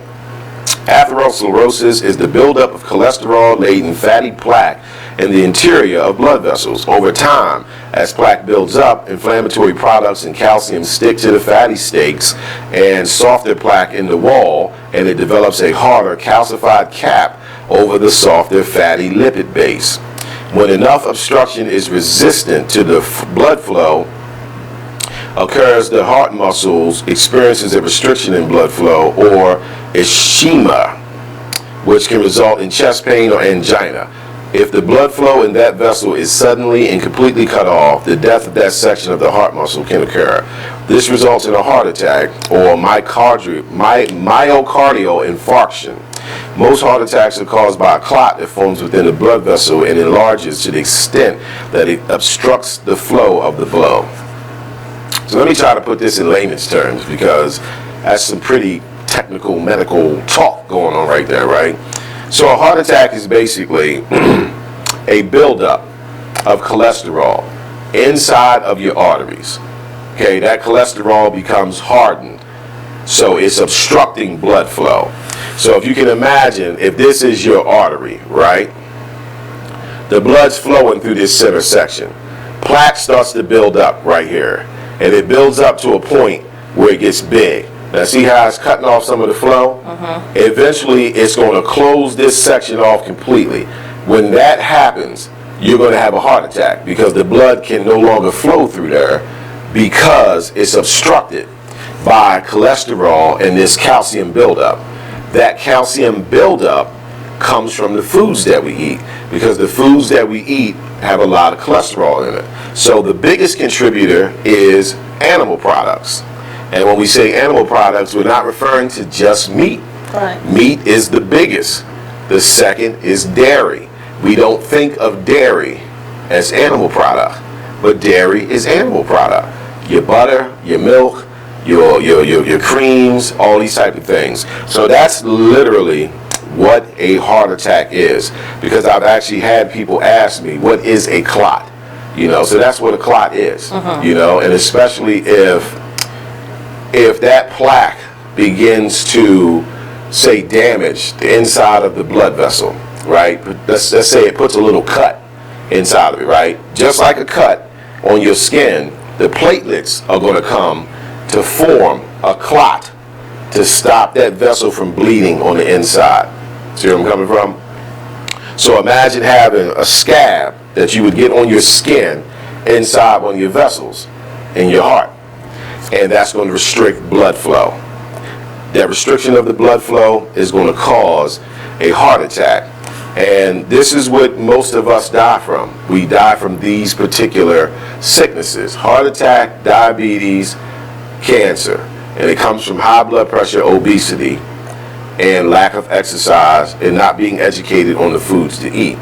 Atherosclerosis is the buildup of cholesterol-laden fatty plaque in the interior of blood vessels. Over time, as plaque builds up, inflammatory products and calcium stick to the fatty stakes and softer plaque in the wall, and it develops a harder calcified cap over the softer fatty lipid base. When enough obstruction is resistant to the blood flow occurs, the heart muscles experiences a restriction in blood flow, or ischemia, which can result in chest pain or angina. If the blood flow in that vessel is suddenly and completely cut off, the death of that section of the heart muscle can occur. This results in a heart attack or myocardial infarction. Most heart attacks are caused by a clot that forms within the blood vessel and enlarges to the extent that it obstructs the flow of the blood. So let me try to put this in layman's terms, because that's some pretty technical medical talk going on right there, right? So a heart attack is basically a buildup of cholesterol inside of your arteries. Okay, that cholesterol becomes hardened, so it's obstructing blood flow. So if you can imagine, if this is your artery, right? The blood's flowing through this center section. Plaque starts to build up right here, and it builds up to a point where it gets big. Now see how it's cutting off some of the flow? Eventually it's going to close this section off completely. When that happens, you're going to have a heart attack, because the blood can no longer flow through there because it's obstructed by cholesterol and this calcium buildup. That calcium buildup comes from the foods that we eat, because the foods that we eat have a lot of cholesterol in it. So the biggest contributor is animal products. And when we say animal products, we're not referring to just meat. Right. Meat is the biggest. The second is dairy. We don't think of dairy as animal product. but dairy is animal product. Your butter, your milk, your creams, all these type of things. So that's literally what a heart attack is, because I've actually had people ask me, what is a clot? You know, so that's what a clot is. You know, and especially if that plaque begins to, say, damage the inside of the blood vessel, right? Let's say it puts a little cut inside of it, right? Just like a cut on your skin, the platelets are going to come to form a clot to stop that vessel from bleeding on the inside. See where I'm coming from? So imagine having a scab that you would get on your skin inside one of your vessels in your heart, and that's going to restrict blood flow. That restriction of the blood flow is going to cause a heart attack, and this is what most of us die from. We die from these particular sicknesses: heart attack, diabetes, cancer, and it comes from high blood pressure, obesity, and lack of exercise, and not being educated on the foods to eat.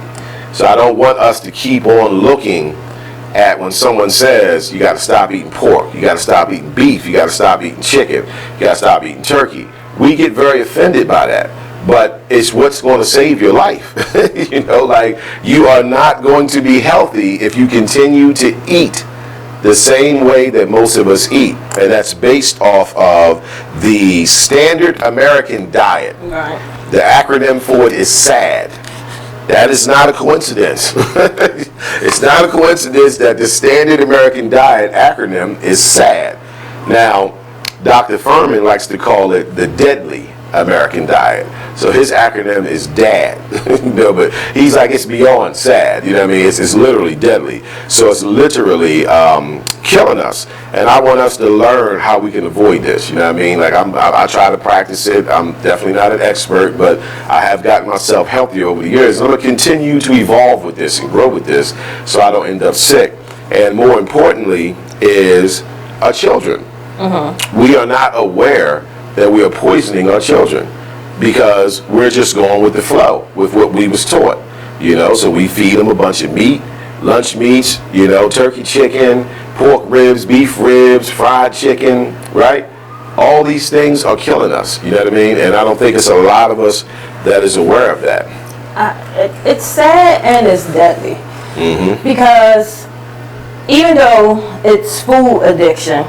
So I don't want us to keep on looking at when someone says you got to stop eating pork, you got to stop eating beef, you got to stop eating chicken, you got to stop eating turkey. We get very offended by that, but it's what's going to save your life. You know, like, you are not going to be healthy if you continue to eat the same way that most of us eat, and that's based off of the standard American diet. Right. The acronym for it is SAD. That is not a coincidence. It's not a coincidence that the standard American diet acronym is SAD. Now, Dr. Furman likes to call it the deadly American diet. So his acronym is DAD. You know, but he's like, it's beyond sad. You know what I mean? It's literally deadly. So it's literally killing us. And I want us to learn how we can avoid this. You know what I mean? Like, I try to practice it. I'm definitely not an expert, but I have gotten myself healthier over the years. I'm going to continue to evolve with this and grow with this so I don't end up sick. And more importantly is our children. We are not aware that we are poisoning our children because we're just going with the flow, with what we was taught. You know, so we feed them a bunch of meat, lunch meats, you know, turkey, chicken, pork ribs, beef ribs, fried chicken, right? All these things are killing us, you know what I mean? And I don't think it's a lot of us that is aware of that. It's sad and it's deadly. Because even though it's food addiction,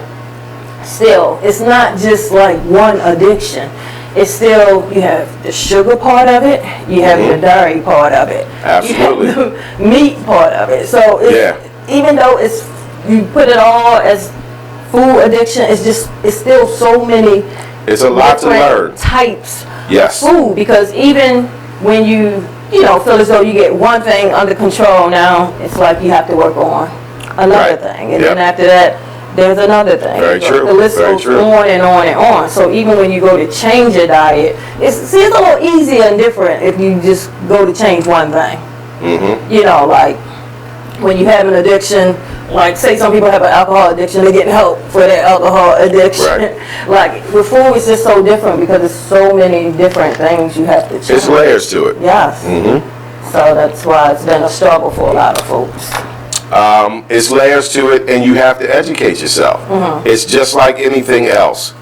still, it's not just like one addiction. It's still, you have the sugar part of it, you have the dairy part of it, absolutely, you have the meat part of it. So even though it's, you put it all as food addiction, it's still so many. It's a lot to learn. Types of food, because even when you feel as though you get one thing under control, now it's like you have to work on another thing, and then after that, there's another thing. Very true. The list goes on and on and on. So even when you go to change your diet, it's a little easier and different if you just go to change one thing. You know, like when you have an addiction, like say some people have an alcohol addiction, they're getting help for their alcohol addiction. Like with food, it's just so different because there's so many different things you have to change. It's layers to it. Yes. So that's why it's been a struggle for a lot of folks. It's layers to it, and you have to educate yourself. It's just like anything else.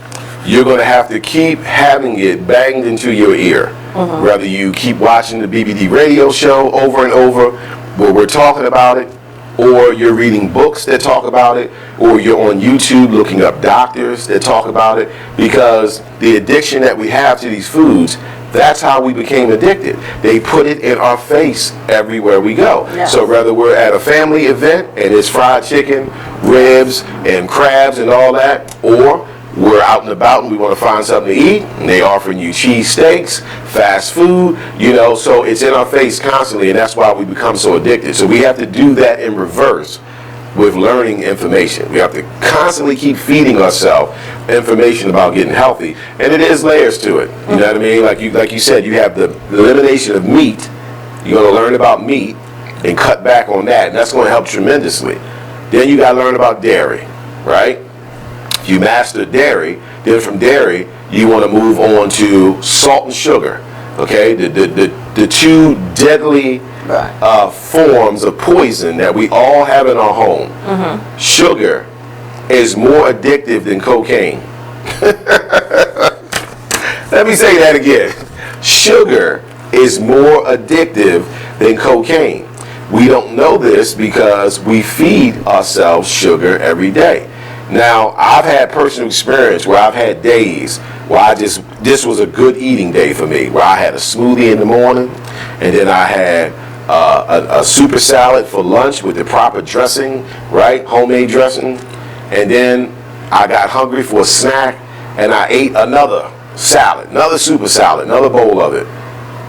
You're going to have to keep having it banged into your ear. Whether you keep watching the BBD radio show over and over where we're talking about it, or you're reading books that talk about it, or you're on YouTube looking up doctors that talk about it, because the addiction that we have to these foods, that's how we became addicted. They put it in our face everywhere we go. So whether we're at a family event and it's fried chicken, ribs, and crabs and all that, or we're out and about and we want to find something to eat, and they offering you cheese steaks, fast food, you know, so it's in our face constantly, and that's why we become so addicted. So we have to do that in reverse with learning information. We have to constantly keep feeding ourselves information about getting healthy, and it is layers to it. You know what I mean? Like you said, you have the elimination of meat. You're going to learn about meat and cut back on that, and that's going to help tremendously. Then you got to learn about dairy, right? If you master dairy, then from dairy you want to move on to salt and sugar. Okay, the two deadly forms of poison that we all have in our home. Sugar is more addictive than cocaine. Let me say that again. Sugar is more addictive than cocaine. We don't know this because we feed ourselves sugar every day. Now, I've had personal experience where I've had days where this was a good eating day for me, where I had a smoothie in the morning, and then I had a super salad for lunch with the proper dressing, right? Homemade dressing. And then I got hungry for a snack, and I ate another salad, another super salad, another bowl of it.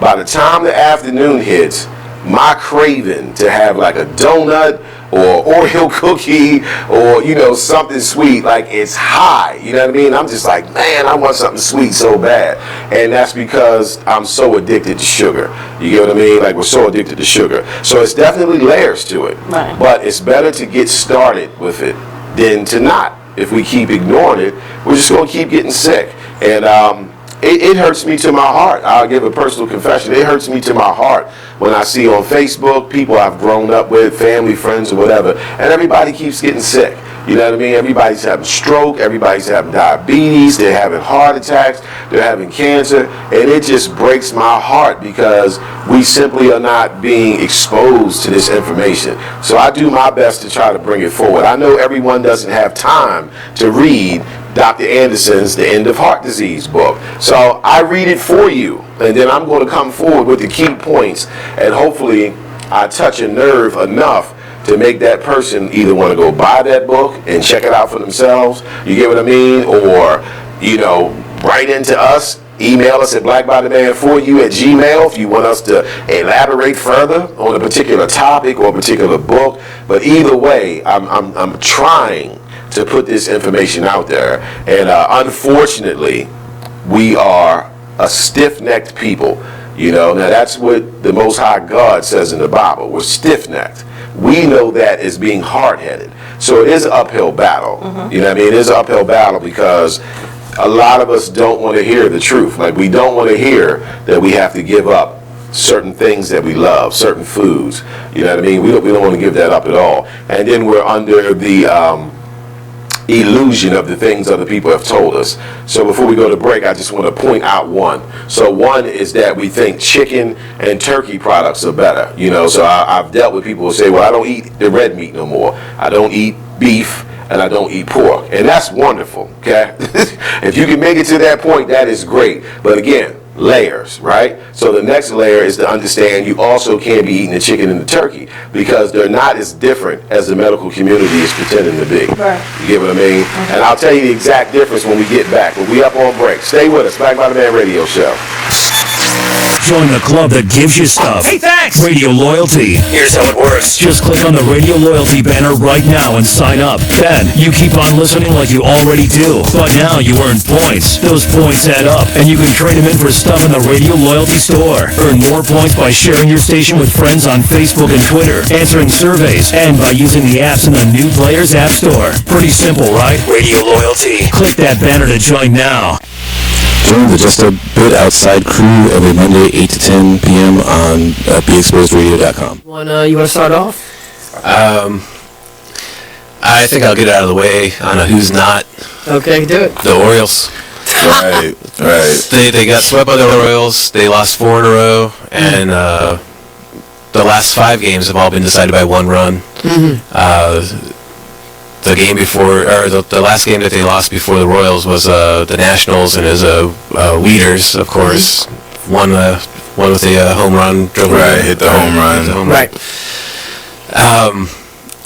By the time the afternoon hits, my craving to have like a donut or Oreo cookie or, something sweet, like it's high. You know what I mean? I'm just like, man, I want something sweet so bad. And that's because I'm so addicted to sugar. You get what I mean? Like, we're so addicted to sugar. So it's definitely layers to it. Right. But it's better to get started with it than to not. If we keep ignoring it, we're just going to keep getting sick. And it hurts me to my heart. I'll give a personal confession. It hurts me to my heart when I see on Facebook people I've grown up with, family, friends, or whatever, and everybody keeps getting sick. You know what I mean? Everybody's having stroke, everybody's having diabetes, they're having heart attacks, they're having cancer, and it just breaks my heart because we simply are not being exposed to this information. So I do my best to try to bring it forward. I know everyone doesn't have time to read Dr. Anderson's The End of Heart Disease book. So I read it for you, and then I'm going to come forward with the key points, and hopefully I touch a nerve enough to make that person either want to go buy that book and check it out for themselves, you get what I mean, or, write into us, email us at blackbodyman4you@gmail if you want us to elaborate further on a particular topic or a particular book. But either way, I'm trying to put this information out there, and unfortunately we are a stiff-necked people. Now that's what the Most High God says in the Bible. We're stiff-necked. We know that as being hard-headed. So it is an uphill battle. You know what I mean? It is an uphill battle because a lot of us don't want to hear the truth. Like, we don't want to hear that we have to give up certain things that we love, certain foods. You know what I mean? We don't want to give that up at all. And then we're under the illusion of the things other people have told us. So before we go to break, I just want to point out one. So one is that we think chicken and turkey products are better. So I've dealt with people who say, well, I don't eat the red meat no more. I don't eat beef and I don't eat pork. And that's wonderful, okay? If you can make it to that point, that is great. But again, layers, right? So the next layer is to understand you also can't be eating the chicken and the turkey because they're not as different as the medical community is pretending to be. Right. You get what I mean? And I'll tell you the exact difference when we get back. But we up on break. Stay with us. Black Body Man Radio Show. Join the club that gives you stuff. Hey, thanks! Radio Loyalty. Here's how it works. Just click on the Radio Loyalty banner right now and sign up. Then, you keep on listening like you already do. But now you earn points. Those points add up, and you can trade them in for stuff in the Radio Loyalty store. Earn more points by sharing your station with friends on Facebook and Twitter, answering surveys, and by using the apps in the New Players App Store. Pretty simple, right? Radio Loyalty. Click that banner to join now. Join the Just a Bit Outside crew every Monday, 8 to 10 p.m. on BExposedRadio.com. You want to start off? I think I'll get out of the way on a who's not. Okay, do it. The Orioles. Right. They got swept by the Royals. They lost 4 in a row, and the last 5 games have all been decided by 1 run. The game before, or the last game that they lost before the Royals was the Nationals, and as Weeders, of course, one with a home run. Hit the home run. Right.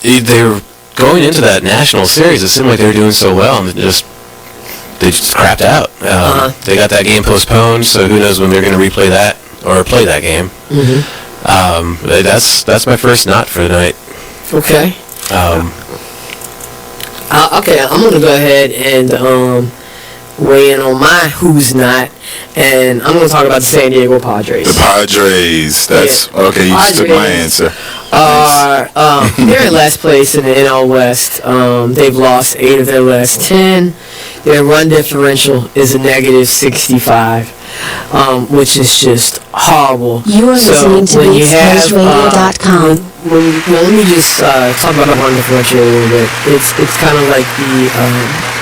They were going into that National Series. It seemed like they were doing so well, and they just crapped out. They got that game postponed, so who knows when they're going to replay that or play that game. That's my first not for the night. Okay. Okay, I'm going to go ahead and weigh in on my who's not, and I'm going to talk about the San Diego Padres. The Padres. That's okay. You just took my answer. They're in last place in the NL West. They've lost 8 of their last 10. their run differential is a negative 65, which is just horrible. You are listening to BeatsPaceRadio.com. Well, let me just talk about the run differential a little bit. It's kind of like the...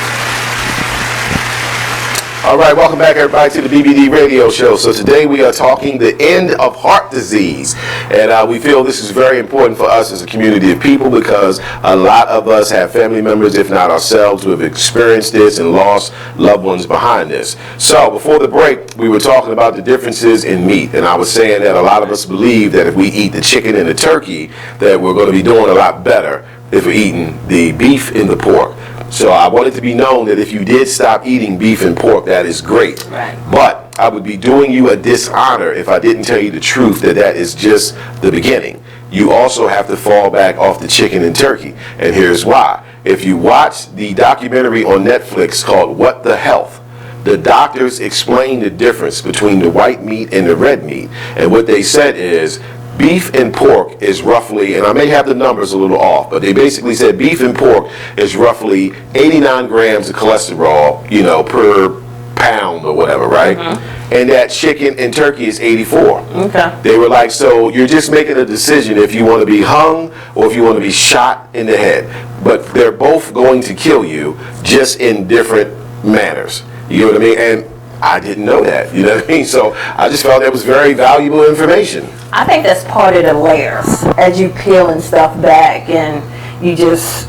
All right, welcome back, everybody, to the BBD Radio Show. So today we are talking the end of heart disease. And we feel this is very important for us as a community of people because a lot of us have family members, if not ourselves, who have experienced this and lost loved ones behind this. So before the break, we were talking about the differences in meat. And I was saying that a lot of us believe that if we eat the chicken and the turkey, that we're going to be doing a lot better if we're eating the beef and the pork. So I want it to be known that if you did stop eating beef and pork, that is great. Right. But I would be doing you a dishonor if I didn't tell you the truth that that is just the beginning. You also have to fall back off the chicken and turkey. And here's why. If you watch the documentary on Netflix called What the Health, the doctors explain the difference between the white meat and the red meat. And what they said is, beef and pork is roughly, and I may have the numbers a little off, but they basically said beef and pork is roughly 89 grams of cholesterol, per pound or whatever, right? Mm-hmm. And that chicken and turkey is 84. Okay. They were like, so you're just making a decision if you want to be hung or if you want to be shot in the head. But they're both going to kill you, just in different manners. You know what I mean? And I didn't know that, you know what I mean? So I just felt that was very valuable information. I think that's part of the layers. As you peeling stuff back and you just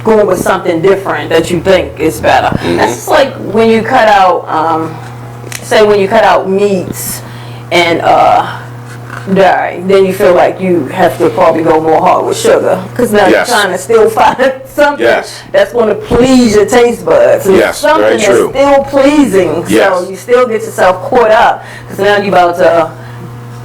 going with something different that you think is better. Mm-hmm. That's just like when you cut out, when you cut out meats and dairy, then you feel like you have to probably go more hard with sugar because now you're trying to still find something that's going to please your taste buds. So something that's still pleasing, so you still get yourself caught up because now you're about to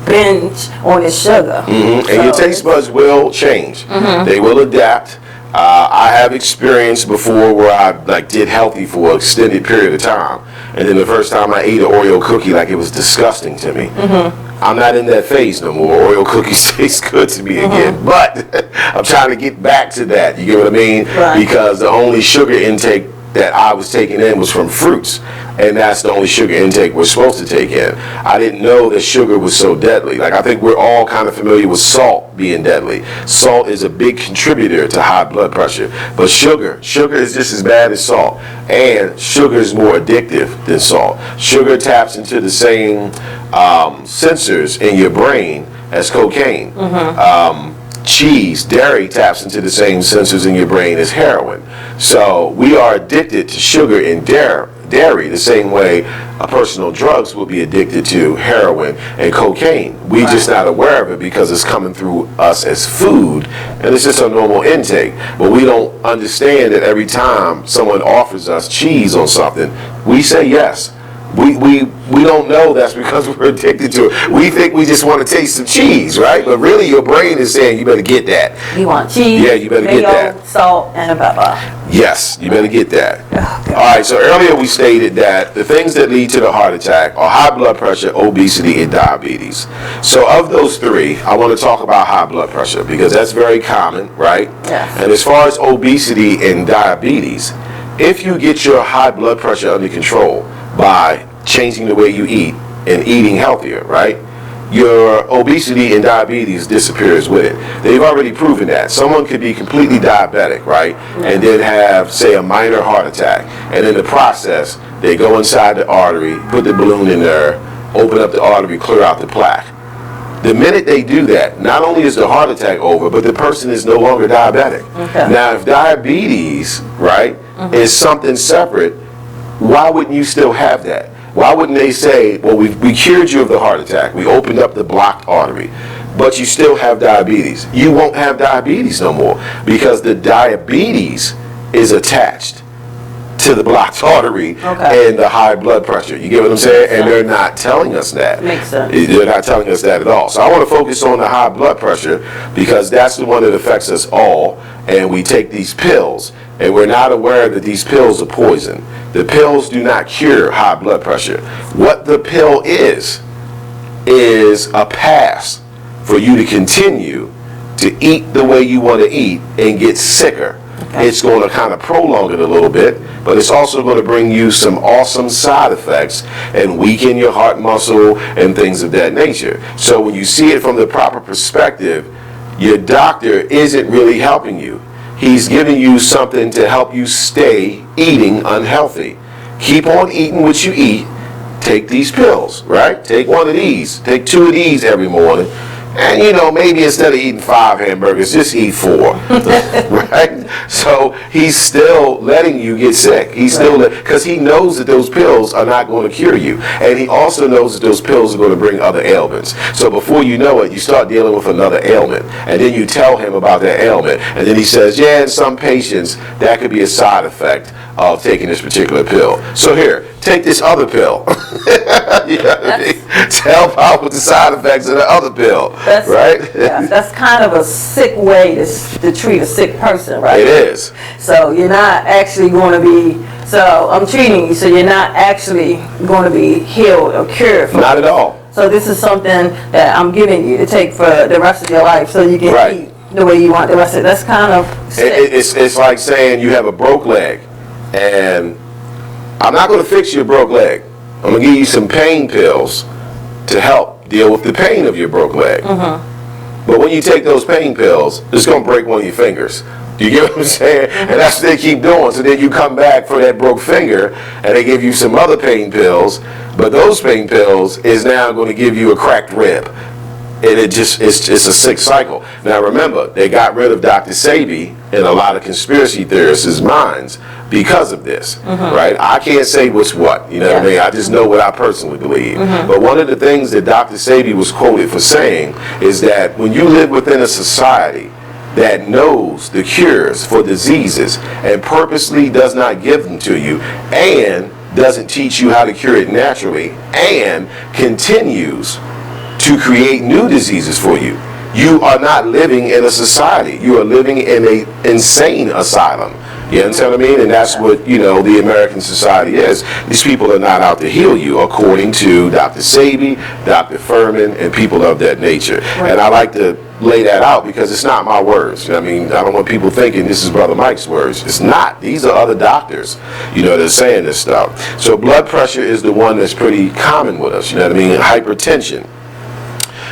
binge on the sugar. Mm-hmm. So, and your taste buds will change. Mm-hmm. They will adapt. I have experienced before where I did healthy for an extended period of time, and then the first time I ate an Oreo cookie, it was disgusting to me. Mm-hmm. I'm not in that phase no more. Oreo cookies taste good to me again, but I'm trying to get back to that. You get what I mean? Right. Because the only sugar intake that I was taking in was from fruits, and that's the only sugar intake we're supposed to take in. I didn't know that sugar was so deadly. I think we're all kind of familiar with salt being deadly. Salt is a big contributor to high blood pressure, but sugar is just as bad as salt, and sugar is more addictive than salt. Sugar taps into the same sensors in your brain as cocaine. Mm-hmm. Cheese, dairy taps into the same sensors in your brain as heroin. So we are addicted to sugar and dairy the same way a person on drugs will be addicted to heroin and cocaine. We're just not aware of it because it's coming through us as food, and it's just a normal intake. But we don't understand that every time someone offers us cheese on something, we say yes. We don't know that's because we're addicted to it. We think we just want to taste some cheese, right? But really your brain is saying you better get that. You want cheese, yeah, you better mayo, get that. Salt, and pepper. Yes, you better get that. Oh, all right, so earlier we stated that the things that lead to the heart attack are high blood pressure, obesity, and diabetes. So of those three, I want to talk about high blood pressure because that's very common, right? Yes. And as far as obesity and diabetes, if you get your high blood pressure under control by changing the way you eat and eating healthier, right? Your obesity and diabetes disappears with it. They've already proven that. Someone could be completely diabetic, right? And then have, say, a minor heart attack. And in the process, they go inside the artery, put the balloon in there, open up the artery, clear out the plaque. The minute they do that, not only is the heart attack over, but the person is no longer diabetic. Okay. Now, if diabetes, right, is something separate, why wouldn't you still have that? Why wouldn't they say, well, we cured you of the heart attack. We opened up the blocked artery, but you still have diabetes. You won't have diabetes no more because the diabetes is attached to the blocked artery and the high blood pressure. You get what I'm saying? And they're not telling us that. Makes sense. They're not telling us that at all. So I want to focus on the high blood pressure because that's the one that affects us all. And we take these pills and we're not aware that these pills are poison. The pills do not cure high blood pressure. What the pill is a pass for you to continue to eat the way you want to eat and get sicker It's going to kind of prolong it a little bit, but it's also going to bring you some awesome side effects and weaken your heart muscle and things of that nature. So when you see it from the proper perspective, your doctor isn't really helping you. He's giving you something to help you stay eating unhealthy. Keep on eating what you eat. Take these pills, right? Take one of these. Take 2 of these every morning. And, you know, maybe instead of eating 5 hamburgers, just eat 4, right? So he's still letting you get sick. He's still, because he knows that those pills are not going to cure you. And he also knows that those pills are going to bring other ailments. So before you know it, you start dealing with another ailment. And then you tell him about that ailment. And then he says, yeah, in some patients, that could be a side effect of taking this particular pill. So here, take this other pill. You know what I mean? To help out with the side effects of the other pill, right? Yeah, that's kind of a sick way to treat a sick person, right? It is. So you're not actually going to be, so I'm treating you, so you're not actually going to be healed or cured. Not at all. So this is something that I'm giving you to take for the rest of your life so you can eat the way you want the rest of it. That's kind of sick. It's like saying you have a broke leg, and I'm not going to fix your broke leg. I'm going to give you some pain pills to help deal with the pain of your broke leg. But when you take those pain pills, it's going to break one of your fingers. Do you get what I'm saying? And that's what they keep doing. So then you come back for that broke finger, and they give you some other pain pills, but those pain pills is now going to give you a cracked rib. And it's a sick cycle. Now remember, they got rid of Dr. Sebi in a lot of conspiracy theorists' minds because of this, right? I can't say what's what, you know what I mean? I just know what I personally believe. But one of the things that Dr. Sebi was quoted for saying is that when you live within a society that knows the cures for diseases and purposely does not give them to you and doesn't teach you how to cure it naturally and continues to create new diseases for you, you are not living in a society. You are living in an insane asylum. You understand what I mean? And that's what, you know, the American society is. These people are not out to heal you, according to Dr. Sebi, Dr. Furman, and people of that nature. And I like to lay that out because it's not my words. I mean, I don't want people thinking this is Brother Mike's words. It's not. These are other doctors, you know, that are saying this stuff. So blood pressure is the one that's pretty common with us, you know what I mean? Hypertension.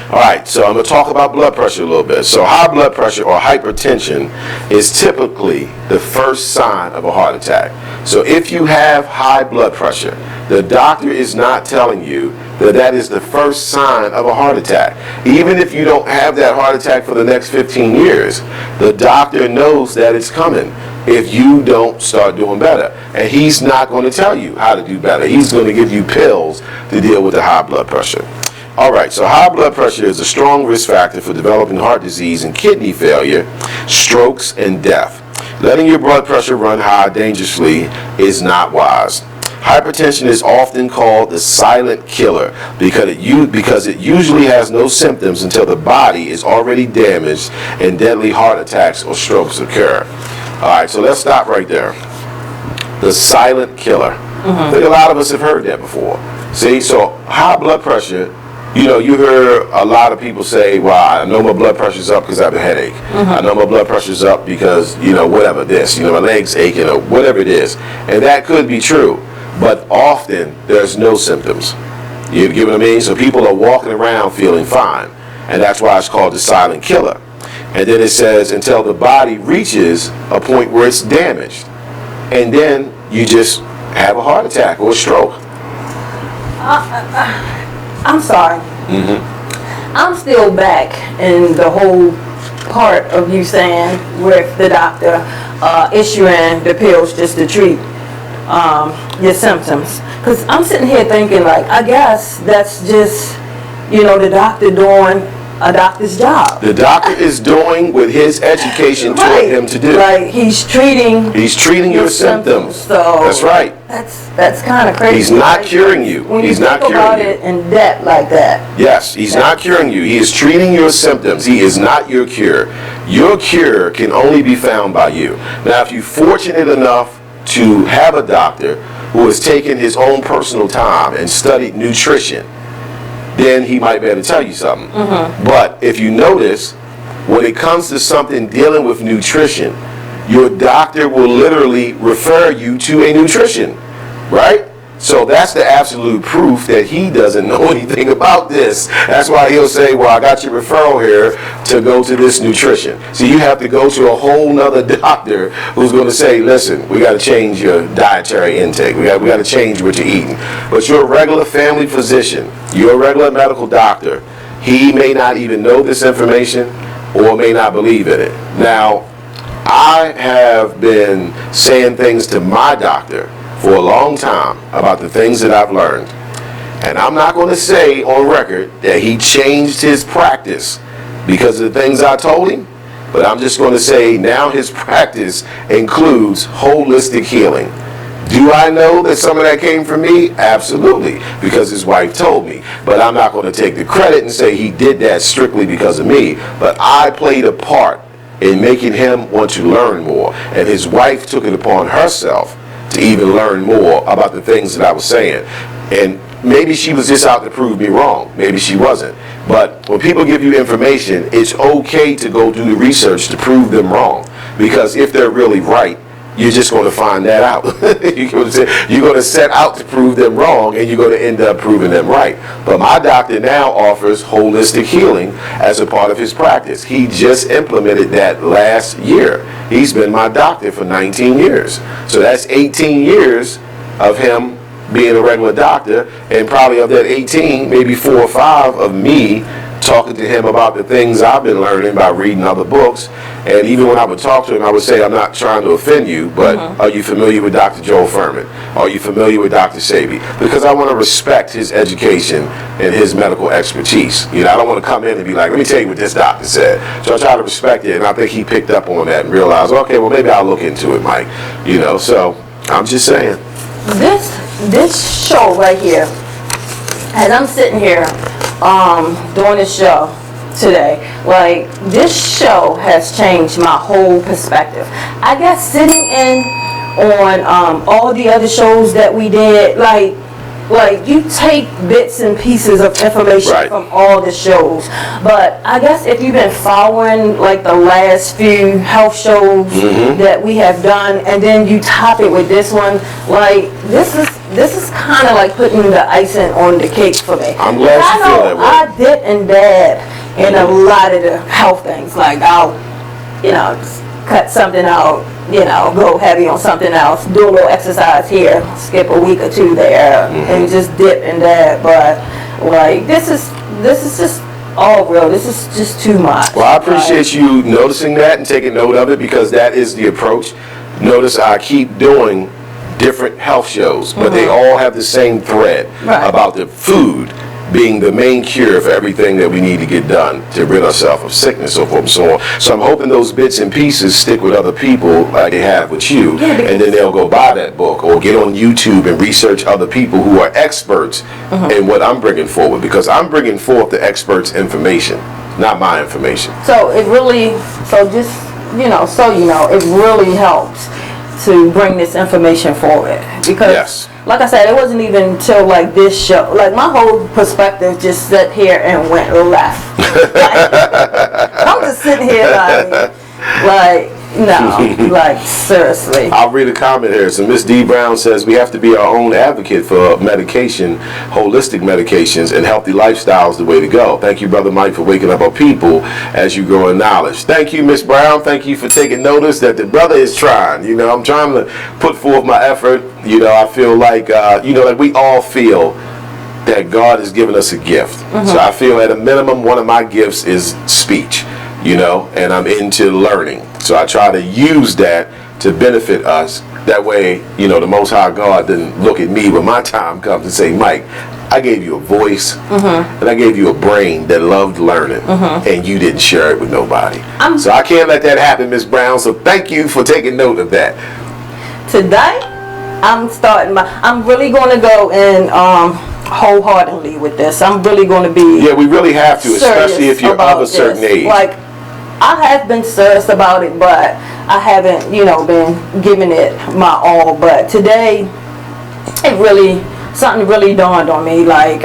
All right, so I'm going to talk about blood pressure a little bit. So high blood pressure or hypertension is typically the first sign of a heart attack. So if you have high blood pressure, the doctor is not telling you that that is the first sign of a heart attack. Even if you don't have that heart attack for the next 15 years, the doctor knows that it's coming if you don't start doing better. And he's not going to tell you how to do better. He's going to give you pills to deal with the high blood pressure. All right, so high blood pressure is a strong risk factor for developing heart disease and kidney failure, strokes, and death. Letting your blood pressure run high dangerously is not wise. Hypertension is often called the silent killer because it usually has no symptoms until the body is already damaged and deadly heart attacks or strokes occur. All right, so let's stop right there. The silent killer. I think a lot of us have heard that before. See, so high blood pressure, you know, you hear a lot of people say, well, I know my blood pressure's up because I have a headache. I know my blood pressure's up because, you know, whatever this, you know, my leg's aching or whatever it is. And that could be true. But often there's no symptoms. You get what I mean? So people are walking around feeling fine. And that's why it's called the silent killer. And then it says until the body reaches a point where it's damaged. And then you just have a heart attack or a stroke. I'm sorry. I'm still back in the whole part of you saying with the doctor issuing the pills just to treat your symptoms. Because I'm sitting here thinking, like, I guess that's just, you know, the doctor doing a doctor's job. The doctor is doing what his education taught him to do. Like, he's treating your symptoms. So that's right. That's kind of crazy. He's not curing you. When he's you not think curing about you. it in depth like that. Yes, he's not curing you. He is treating your symptoms. He is not your cure. Your cure can only be found by you. Now, if you're fortunate enough to have a doctor who has taken his own personal time and studied nutrition, then he might be able to tell you something. But if you notice, when it comes to something dealing with nutrition, your doctor will literally refer you to a nutrition, right? So that's the absolute proof that he doesn't know anything about this. That's why he'll say, well, I got your referral here to go to this nutrition. So you have to go to a whole nother doctor who's going to say, listen, we got to change your dietary intake. We got to change what you're eating. But your regular family physician, your regular medical doctor, he may not even know this information or may not believe in it. Now, I have been saying things to my doctor for a long time about the things that I've learned. And I'm not going to say on record that he changed his practice because of the things I told him, but I'm just going to say now his practice includes holistic healing. Do I know that some of that came from me? Absolutely, because his wife told me. But I'm not going to take the credit and say he did that strictly because of me. But I played a part in making him want to learn more. And his wife took it upon herself to even learn more about the things that I was saying. And maybe she was just out to prove me wrong. Maybe she wasn't. But when people give you information, it's okay to go do the research to prove them wrong. Because if they're really right, you're just going to find that out. You're going to set out to prove them wrong, and you're going to end up proving them right. But my doctor now offers holistic healing as a part of his practice. He just implemented that last year. He's been my doctor for 19 years. So that's 18 years of him being a regular doctor, and probably of that 18, maybe 4 or 5 of me talking to him about the things I've been learning by reading other books. And even when I would talk to him, I would say, I'm not trying to offend you, but are you familiar with Dr. Joel Furman? Are you familiar with Dr. Sabi? Because I want to respect his education and his medical expertise. You know, I don't want to come in and be like, let me tell you what this doctor said. So I try to respect it, and I think he picked up on that and realized, okay, well, maybe I'll look into it, Mike. You know, so I'm just saying. This show right here, as I'm sitting here doing this show today, like, this show has changed my whole perspective. I guess sitting in on all the other shows that we did, like you take bits and pieces of information from all the shows. But I guess if you've been following like the last few health shows that we have done, and then you top it with this one, like this is kind of like putting the icing on the cake for me. I'm glad you feel that way. I dip and dab in a lot of the health things. Like I'll, cut something out, go heavy on something else, do a little exercise here, skip a week or 2 there, and just dip and dab. But like this is just all real. This is just too much. Well, I appreciate you noticing that and taking note of it, because that is the approach. Notice I keep doing different health shows, but they all have the same thread about the food being the main cure for everything that we need to get done to rid ourselves of sickness, so forth and so on. So I'm hoping those bits and pieces stick with other people like they have with you, and then they'll go buy that book or get on YouTube and research other people who are experts in what I'm bringing forward, because I'm bringing forth the experts' information, not my information. So it really, it really helps to bring this information forward, because like I said, it wasn't even until like this show, like my whole perspective just sat here and went left. I'm just sitting here like seriously. I'll read a comment here. So Miss D. Brown says, we have to be our own advocate for medication, holistic medications, and healthy lifestyles the way to go. Thank you, Brother Mike, for waking up our people as you grow in knowledge. Thank you, Miss Brown. Thank you for taking notice that the brother is trying. I'm trying to put forth my effort. I feel like, like we all feel that God has given us a gift. So I feel at a minimum, one of my gifts is speech, and I'm into learning. So I try to use that to benefit us. That way, the Most High God didn't look at me when my time comes and say, Mike, I gave you a voice and I gave you a brain that loved learning, and you didn't share it with nobody. So I can't let that happen, Miss Brown. So thank you for taking note of that. Today, I'm really going to go in wholeheartedly with this. I'm really going to be we really have to, especially if you're of a certain age. Like, I have been serious about it, but I haven't, been giving it my all. But today, something really dawned on me. Like,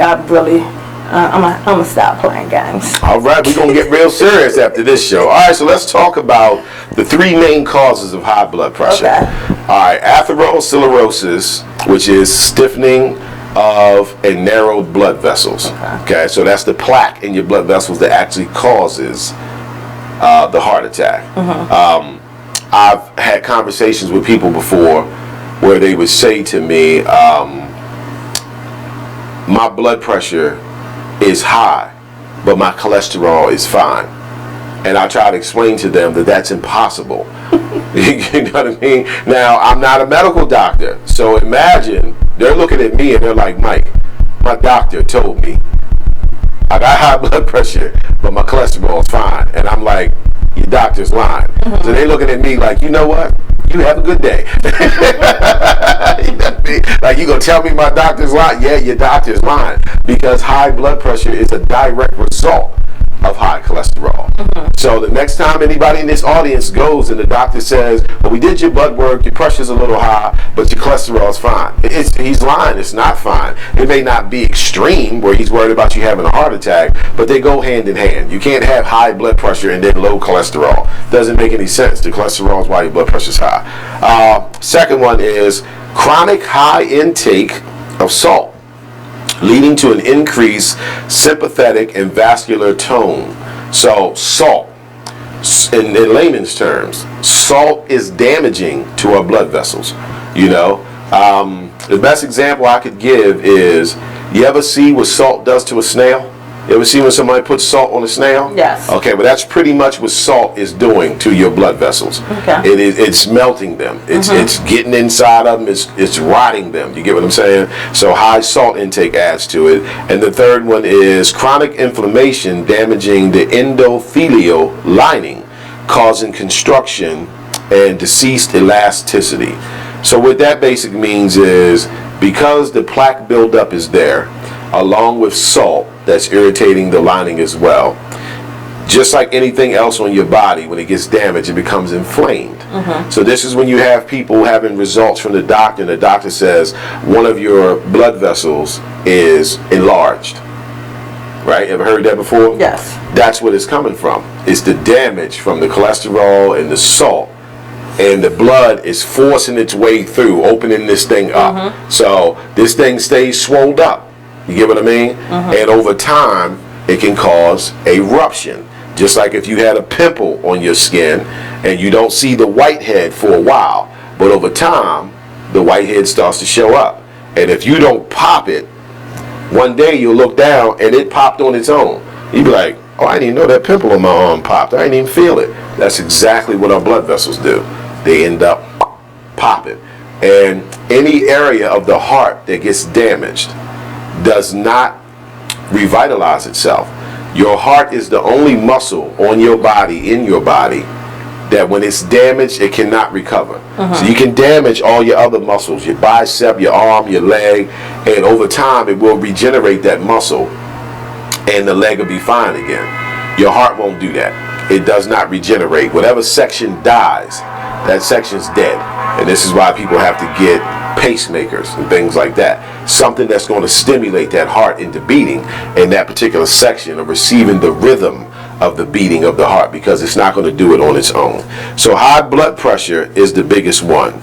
I'm gonna stop playing games. All right, we're going to get real serious after this show. All right, so let's talk about the three main causes of high blood pressure. Okay. All right, atherosclerosis, which is stiffening of and narrowed blood vessels. Okay, so that's the plaque in your blood vessels that actually causes the heart attack. I've had conversations with people before where they would say to me, my blood pressure is high, but my cholesterol is fine. And I try to explain to them that that's impossible. You know what I mean? Now, I'm not a medical doctor, so imagine they're looking at me and they're like, Mike, my doctor told me I got high blood pressure, but my cholesterol is fine. And I'm like, your doctor's lying. So they're looking at me like, you know what? You have a good day. You know what I mean? Like, you gonna tell me my doctor's lying? Yeah, your doctor's lying. Because high blood pressure is a direct result of high cholesterol. So the next time anybody in this audience goes and the doctor says, well, we did your blood work, your pressure's a little high, but your cholesterol is fine. He's lying, it's not fine. It may not be extreme where he's worried about you having a heart attack, but they go hand in hand. You can't have high blood pressure and then low cholesterol. Doesn't make any sense. The cholesterol is why your blood pressure's high. Second one is chronic high intake of salt, leading to an increased sympathetic and vascular tone. So salt, in layman's terms, salt is damaging to our blood vessels. You know, the best example I could give is, you ever see what salt does to a snail? You ever see when somebody puts salt on a snail? Yes. Okay, but that's pretty much what salt is doing to your blood vessels. Okay. It's melting them. It's getting inside of them. It's rotting them. You get what I'm saying? So high salt intake adds to it. And the third one is chronic inflammation damaging the endothelial lining, causing constriction and decreased elasticity. So what that basically means is, because the plaque buildup is there, along with salt that's irritating the lining as well, just like anything else on your body, when it gets damaged, it becomes inflamed. So this is when you have people having results from the doctor, and the doctor says one of your blood vessels is enlarged. Right? Ever heard that before? Yes. That's what it's coming from. It's the damage from the cholesterol and the salt. And the blood is forcing its way through, opening this thing up. So this thing stays swelled up. You get what I mean? And over time, it can cause eruption. Just like if you had a pimple on your skin and you don't see the whitehead for a while, but over time, the whitehead starts to show up. And if you don't pop it, one day you'll look down and it popped on its own. You'll be like, oh, I didn't even know that pimple on my arm popped. I didn't even feel it. That's exactly what our blood vessels do. They end up popping. And any area of the heart that gets damaged does not revitalize itself. Your heart is the only muscle on your body, in your body, that when it's damaged, it cannot recover. So you can damage all your other muscles, your bicep, your arm, your leg, and over time it will regenerate that muscle and the leg will be fine again. Your heart won't do that. It does not regenerate. Whatever section dies, that section's dead. And this is why people have to get pacemakers and things like that. Something that's going to stimulate that heart into beating in that particular section, of receiving the rhythm of the beating of the heart, because it's not going to do it on its own. So high blood pressure is the biggest one.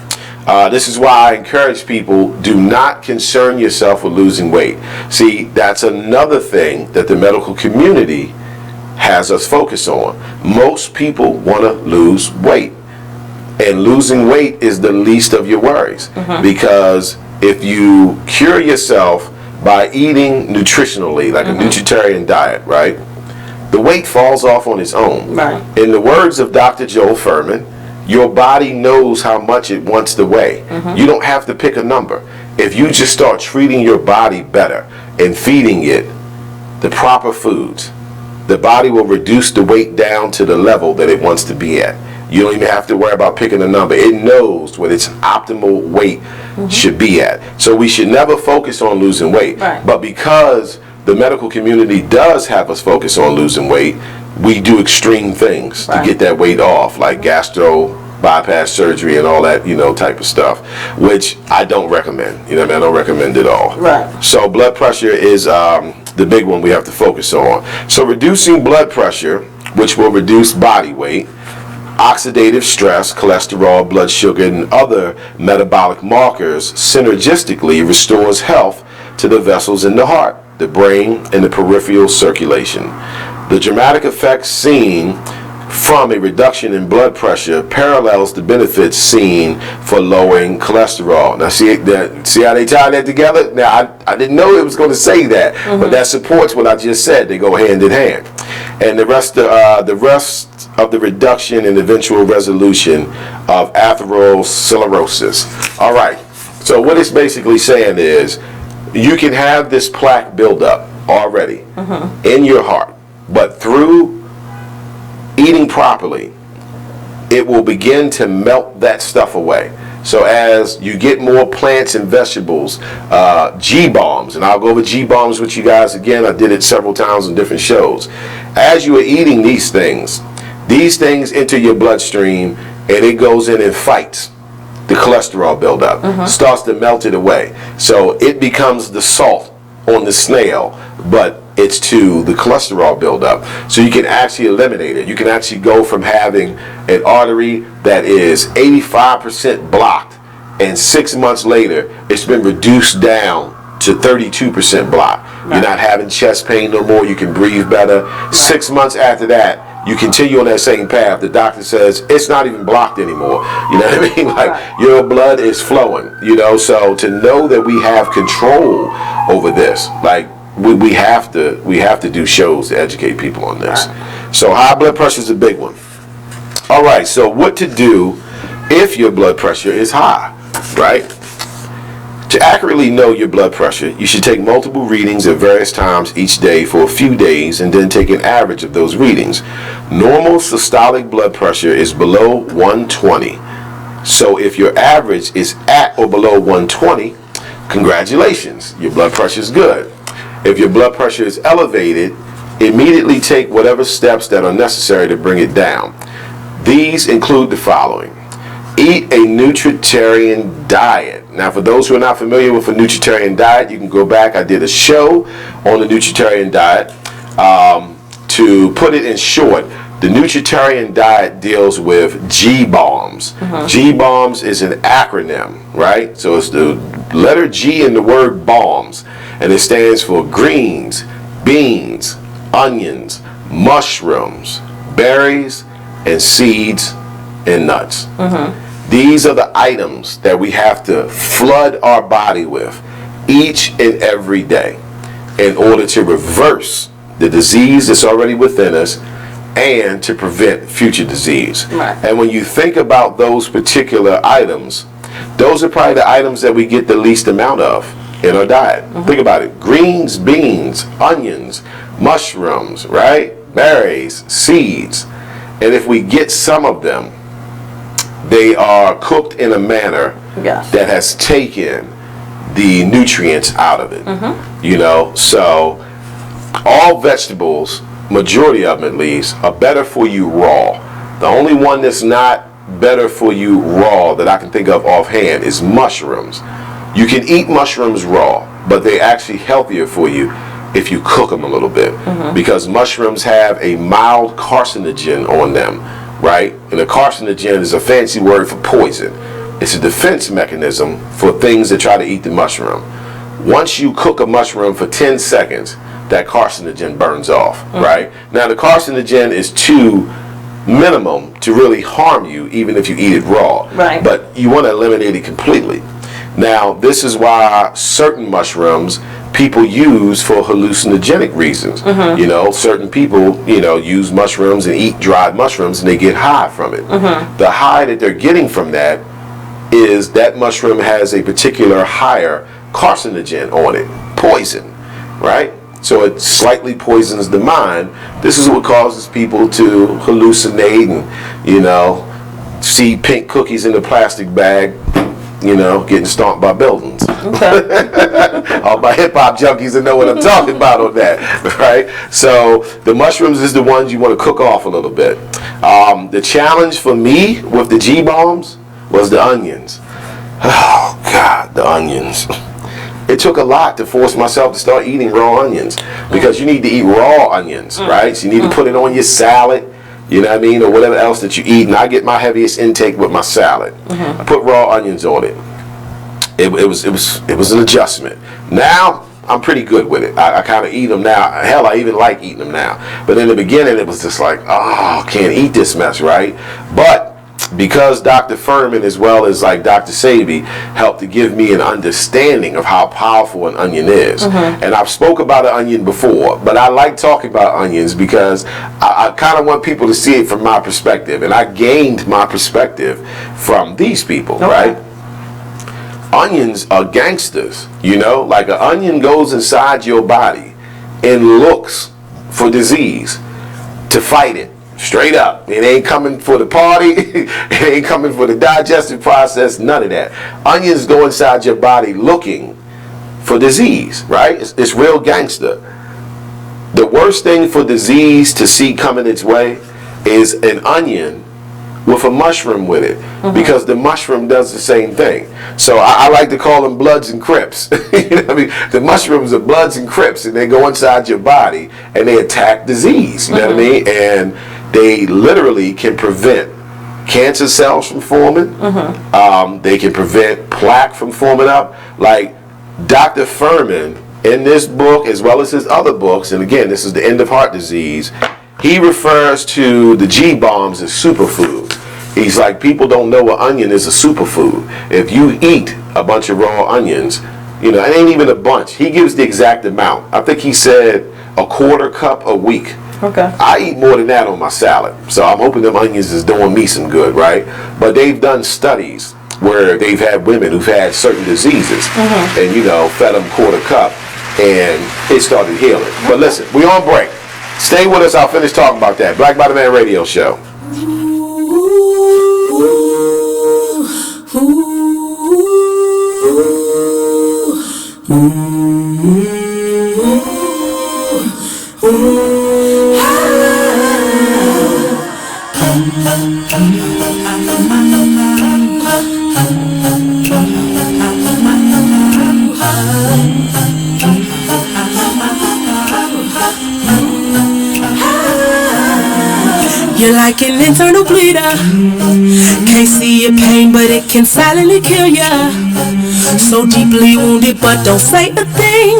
This is why I encourage people, do not concern yourself with losing weight. See, that's another thing that the medical community has us focus on. Most people want to lose weight. And losing weight is the least of your worries. Because if you cure yourself by eating nutritionally, like a nutritarian diet, right, the weight falls off on its own. Right. In the words of Dr. Joel Furman, your body knows how much it wants to weigh. You don't have to pick a number. If you just start treating your body better and feeding it the proper foods, the body will reduce the weight down to the level that it wants to be at. You don't even have to worry about picking a number. It knows what its optimal weight should be at. So we should never focus on losing weight. Right. But because the medical community does have us focus on losing weight, we do extreme things to get that weight off, like gastro bypass surgery and all that, type of stuff, which I don't recommend. I don't recommend it all. Right. So blood pressure is the big one we have to focus on. So reducing blood pressure, which will reduce body weight, oxidative stress, cholesterol, blood sugar, and other metabolic markers synergistically restores health to the vessels in the heart, the brain, and the peripheral circulation. The dramatic effects seen from a reduction in blood pressure parallels the benefits seen for lowering cholesterol. Now see how they tie that together? Now I didn't know it was going to say that, but that supports what I just said. They go hand in hand. And the rest of the reduction and eventual resolution of atherosclerosis. All right, so what it's basically saying is you can have this plaque buildup already in your heart, but through eating properly, it will begin to melt that stuff away. So as you get more plants and vegetables, G-bombs, and I'll go over G-bombs with you guys again. I did it several times on different shows. As you are eating these things enter your bloodstream, and it goes in and fights the cholesterol buildup, starts to melt it away. So it becomes the salt on the snail, but it's to the cholesterol buildup. So you can actually eliminate it. You can actually go from having an artery that is 85% blocked, and 6 months later, it's been reduced down to 32% blocked. Right. You're not having chest pain no more. You can breathe better. Right. 6 months after that, you continue on that same path. The doctor says it's not even blocked anymore. You know what I mean? Like your blood is flowing. You know, so to know that we have control over this, like we have to do shows to educate people on this. Right. So high blood pressure is a big one. All right. So what to do if your blood pressure is high, right? To accurately know your blood pressure, you should take multiple readings at various times each day for a few days and then take an average of those readings. Normal systolic blood pressure is below 120. So if your average is at or below 120, congratulations, your blood pressure is good. If your blood pressure is elevated, immediately take whatever steps that are necessary to bring it down. These include the following. Eat a nutritarian diet. Now, for those who are not familiar with a nutritarian diet, you can go back. I did a show on the nutritarian diet. To put it in short, the nutritarian diet deals with G-bombs. G-bombs is an acronym, right? So it's the letter G in the word bombs, and it stands for greens, beans, onions, mushrooms, berries, and seeds and nuts. These are the items that we have to flood our body with each and every day in order to reverse the disease that's already within us and to prevent future disease. Right. And when you think about those particular items, those are probably the items that we get the least amount of in our diet. Think about it. Greens, beans, onions, mushrooms, right? Berries, seeds. And if we get some of them, they are cooked in a manner that has taken the nutrients out of it. You know, so all vegetables, majority of them at least, are better for you raw. The only one that's not better for you raw that I can think of offhand is mushrooms. You can eat mushrooms raw, but they're actually healthier for you if you cook them a little bit, because mushrooms have a mild carcinogen on them. Right? And a carcinogen is a fancy word for poison. It's a defense mechanism for things that try to eat the mushroom. Once you cook a mushroom for 10 seconds, that carcinogen burns off, right? Now the carcinogen is too minimum to really harm you even if you eat it raw. Right. But you want to eliminate it completely. Now this is why certain mushrooms people use for hallucinogenic reasons. You know, certain people, you know, use mushrooms and eat dried mushrooms and they get high from it. The high that they're getting from that is that mushroom has a particular higher carcinogen on it, poison, right? So it slightly poisons the mind. This is what causes people to hallucinate and, you know, see pink cookies in a plastic bag, you know, getting stomped by buildings. All my hip-hop junkies that know what I'm talking about on that, right? So the mushrooms is the ones you want to cook off a little bit. The challenge for me with the G-bombs was the onions. Oh, God, the onions. it took a lot to force myself to start eating raw onions, because you need to eat raw onions, right? So you need to put it on your salad, you know what I mean, or whatever else that you eat. And I get my heaviest intake with my salad. I put raw onions on it. It was an adjustment. Now I'm pretty good with it. I kind of eat them now. Hell, I even like eating them now. But in the beginning, it was just like, oh, can't eat this mess, right? But because Dr. Furman, as well as like Dr. Sabi, helped to give me an understanding of how powerful an onion is. And I've spoke about an onion before, but I like talking about onions because I kind of want people to see it from my perspective. And I gained my perspective from these people, right? Onions are gangsters, you know? Like an onion goes inside your body and looks for disease to fight it. Straight up. It ain't coming for the party. It ain't coming for the digestive process. None of that. Onions go inside your body looking for disease, right? It's real gangster. The worst thing for disease to see coming its way is an onion with a mushroom with it, because the mushroom does the same thing. So I like to call them Bloods and Crips. You know what I mean? The mushrooms are Bloods and Crips, and they go inside your body and they attack disease. You know what I mean? And they literally can prevent cancer cells from forming. They can prevent plaque from forming up. Like Dr. Furman, in this book, as well as his other books, and again, this is The End of Heart Disease, he refers to the G-bombs as superfood. He's like, people don't know an onion is a superfood. If you eat a bunch of raw onions, you know, it ain't even a bunch. He gives the exact amount. I think he said a quarter cup a week. Okay. I eat more than that on my salad. So I'm hoping them onions is doing me some good, right? But they've done studies where they've had women who've had certain diseases and, you know, fed them quarter cup and it started healing. But listen, we on break. Stay with us. I'll finish talking about that. Black Bottom Man Radio Show. You're like an internal bleeder. Can't see your pain, but it can silently kill ya. So deeply wounded, but don't say a thing.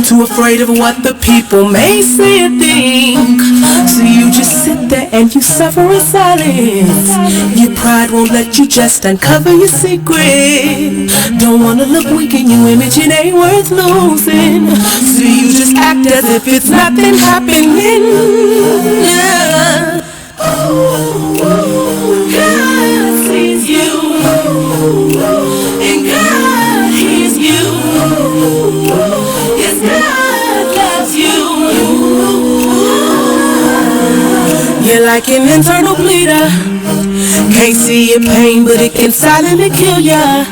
Too afraid of what the people may say or think. So you just sit there and you suffer in silence. Your pride won't let you just uncover your secret. Don't wanna look weak in your image, it ain't worth losing. So you just act as if it's nothing happening. God sees you, and God hears you. Yes, God loves you. You're like an internal bleeder. Can't see your pain, but it can silently kill ya.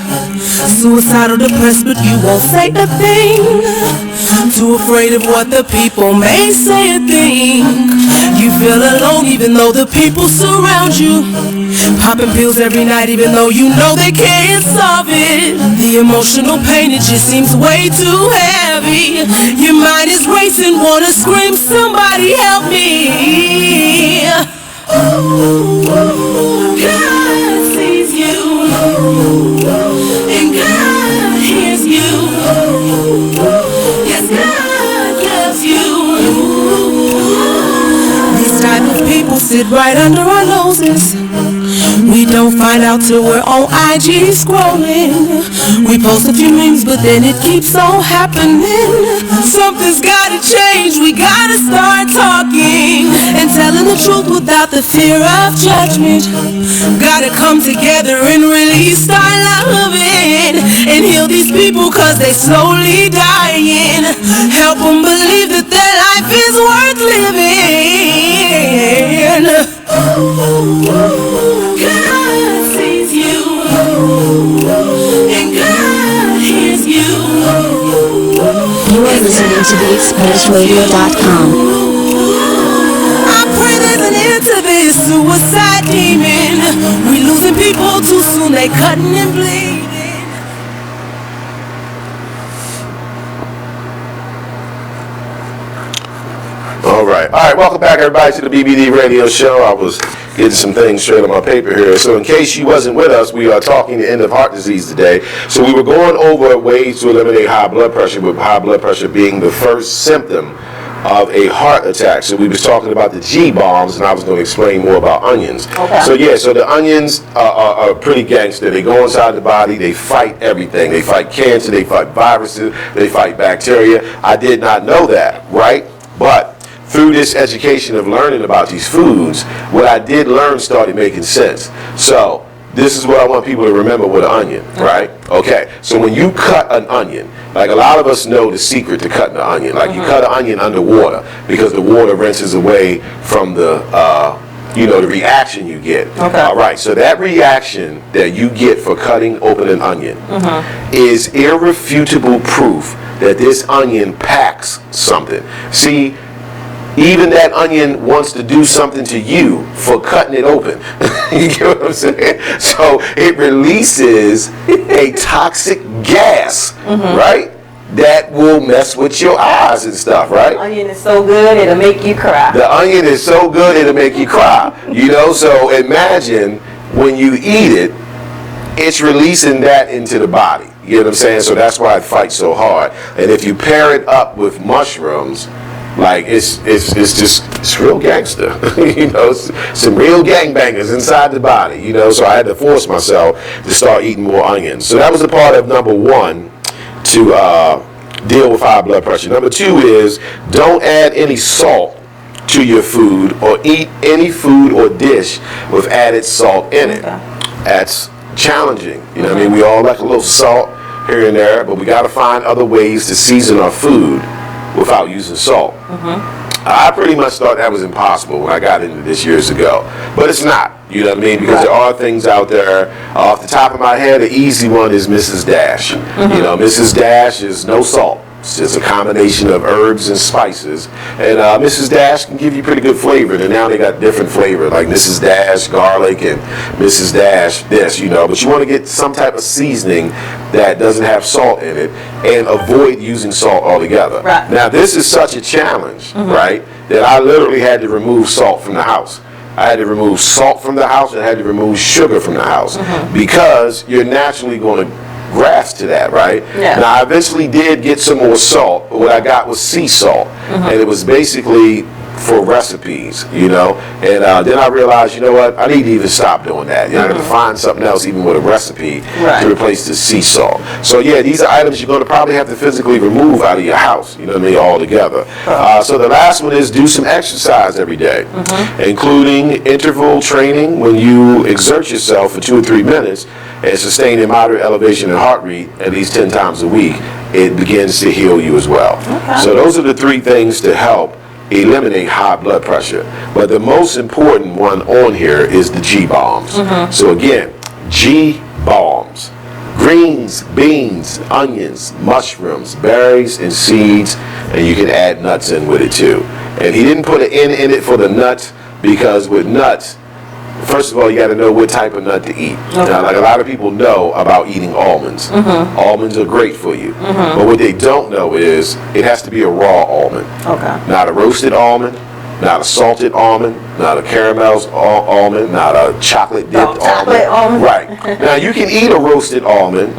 Suicidal, depressed, but you won't say a thing. Too afraid of what the people may say or think. You feel alone even though the people surround you. Popping pills every night even though you know they can't solve it. The emotional pain, it just seems way too heavy. Your mind is racing, wanna scream, somebody help me. God sees you, and God hears you. Yes, God loves you. These type of people sit right under our noses. We don't find out till we're on IG scrolling. We post a few memes, but then it keeps on happening. Something's gotta change, we gotta start talking and telling the truth without the fear of judgment. Gotta come together and really start loving and heal these people cause they slowly dying. Help them believe that their life is worth living. God sees you, and God hears you. You are listening to theexpressradio.com. I pray there's an end to this suicide demon. We losing people too soon, they cutting and bleeding. right. All right, welcome back, everybody, to the BBD Radio Show. I was getting some things straight on my paper here. So in case you wasn't with us, we are talking the end of heart disease today. So we were going over ways to eliminate high blood pressure, with high blood pressure being the first symptom of a heart attack. So we was talking about the G-bombs, and I was going to explain more about onions. Okay. So yeah, so the onions are pretty gangster. They go inside the body, they fight everything. They fight cancer, they fight viruses, they fight bacteria. I did not know that, right? But through this education of learning about these foods, what I did learn started making sense. So this is what I want people to remember with an onion, right? Okay, so when you cut an onion, like a lot of us know the secret to cutting an onion. Like you cut an onion underwater because the water rinses away from the, the reaction you get. Okay. All right, so that reaction that you get for cutting open an onion is irrefutable proof that this onion packs something. See, even that onion wants to do something to you for cutting it open. You get what I'm saying? So it releases a toxic gas, right? That will mess with your eyes and stuff, right? The onion is so good, it'll make you cry. The onion is so good, it'll make you cry. So imagine when you eat it, it's releasing that into the body. You know what I'm saying? So that's why it fights so hard. And if you pair it up with mushrooms, like it's real gangster, some real gangbangers inside the body, so I had to force myself to start eating more onions. So that was a part of number one to deal with high blood pressure. Number two is don't add any salt to your food or eat any food or dish with added salt in it. That's challenging. We all like a little salt here and there, but we got to find other ways to season our food without using salt. I pretty much thought that was impossible when I got into this years ago, but it's not. You know what I mean? Because there are things out there. Off the top of my head, the easy one is Mrs. Dash. Mrs. Dash is no salt. It's just a combination of herbs and spices. And Mrs. Dash can give you pretty good flavor. And now they got different flavor, like Mrs. Dash garlic and Mrs. Dash this, But you want to get some type of seasoning that doesn't have salt in it and avoid using salt altogether. Right. Now, this is such a challenge, right, that I literally had to remove salt from the house. I had to remove salt from the house and I had to remove sugar from the house because you're naturally going to grasp to that, right? Yeah. Now, I eventually did get some more salt, but what I got was sea salt, and it was basically for recipes, and then I realized, what, I need to even stop doing that. I got to find something else, even with a recipe, to replace the sea salt. So yeah, these are items you're going to probably have to physically remove out of your house, altogether. So the last one is do some exercise every day, including interval training. When you exert yourself for 2 or 3 minutes and sustain a moderate elevation in heart rate at least 10 times a week, it begins to heal you as well. So those are the 3 things to help eliminate high blood pressure. But the most important one on here is the G-bombs. So again, G-bombs. Greens, beans, onions, mushrooms, berries, and seeds, and you can add nuts in with it too. And he didn't put an N in it for the nuts because with nuts, first of all, you got to know what type of nut to eat. Now, like a lot of people know about eating almonds. Almonds are great for you. But what they don't know is it has to be a raw almond. Not a roasted almond, not a salted almond, not a caramel almond, not a chocolate dipped almond. Right. Now, you can eat a roasted almond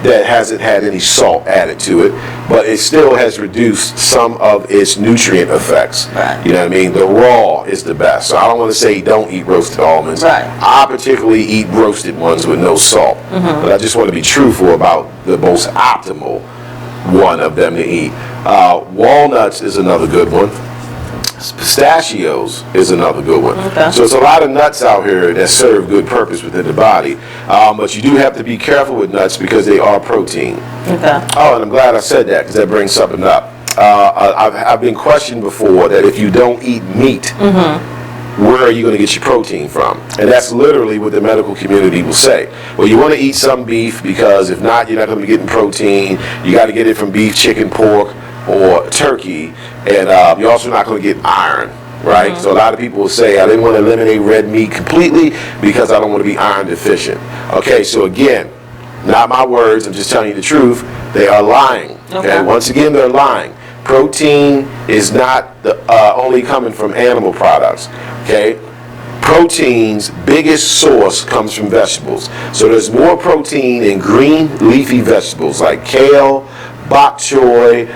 that hasn't had any salt added to it, but it still has reduced some of its nutrient effects. You know what I mean? The raw is the best. So I don't want to say don't eat roasted almonds. I particularly eat roasted ones with no salt. But I just want to be truthful about the most optimal one of them to eat. Walnuts is another good one. Pistachios is another good one. So it's a lot of nuts out here that serve good purpose within the body. But you do have to be careful with nuts because they are protein. Oh, and I'm glad I said that because that brings something up. I've been questioned before that if you don't eat meat, where are you going to get your protein from? And that's literally what the medical community will say. Well, you want to eat some beef because if not, you're not going to be getting protein. You got to get it from beef, chicken, pork, or turkey, and you're also not going to get iron, right? So a lot of people will say, I didn't want to eliminate red meat completely because I don't want to be iron deficient. Okay, so again, not my words, I'm just telling you the truth. They are lying. Once again, they're lying. Protein is not only coming from animal products, okay? Protein's biggest source comes from vegetables. So there's more protein in green leafy vegetables like kale, bok choy,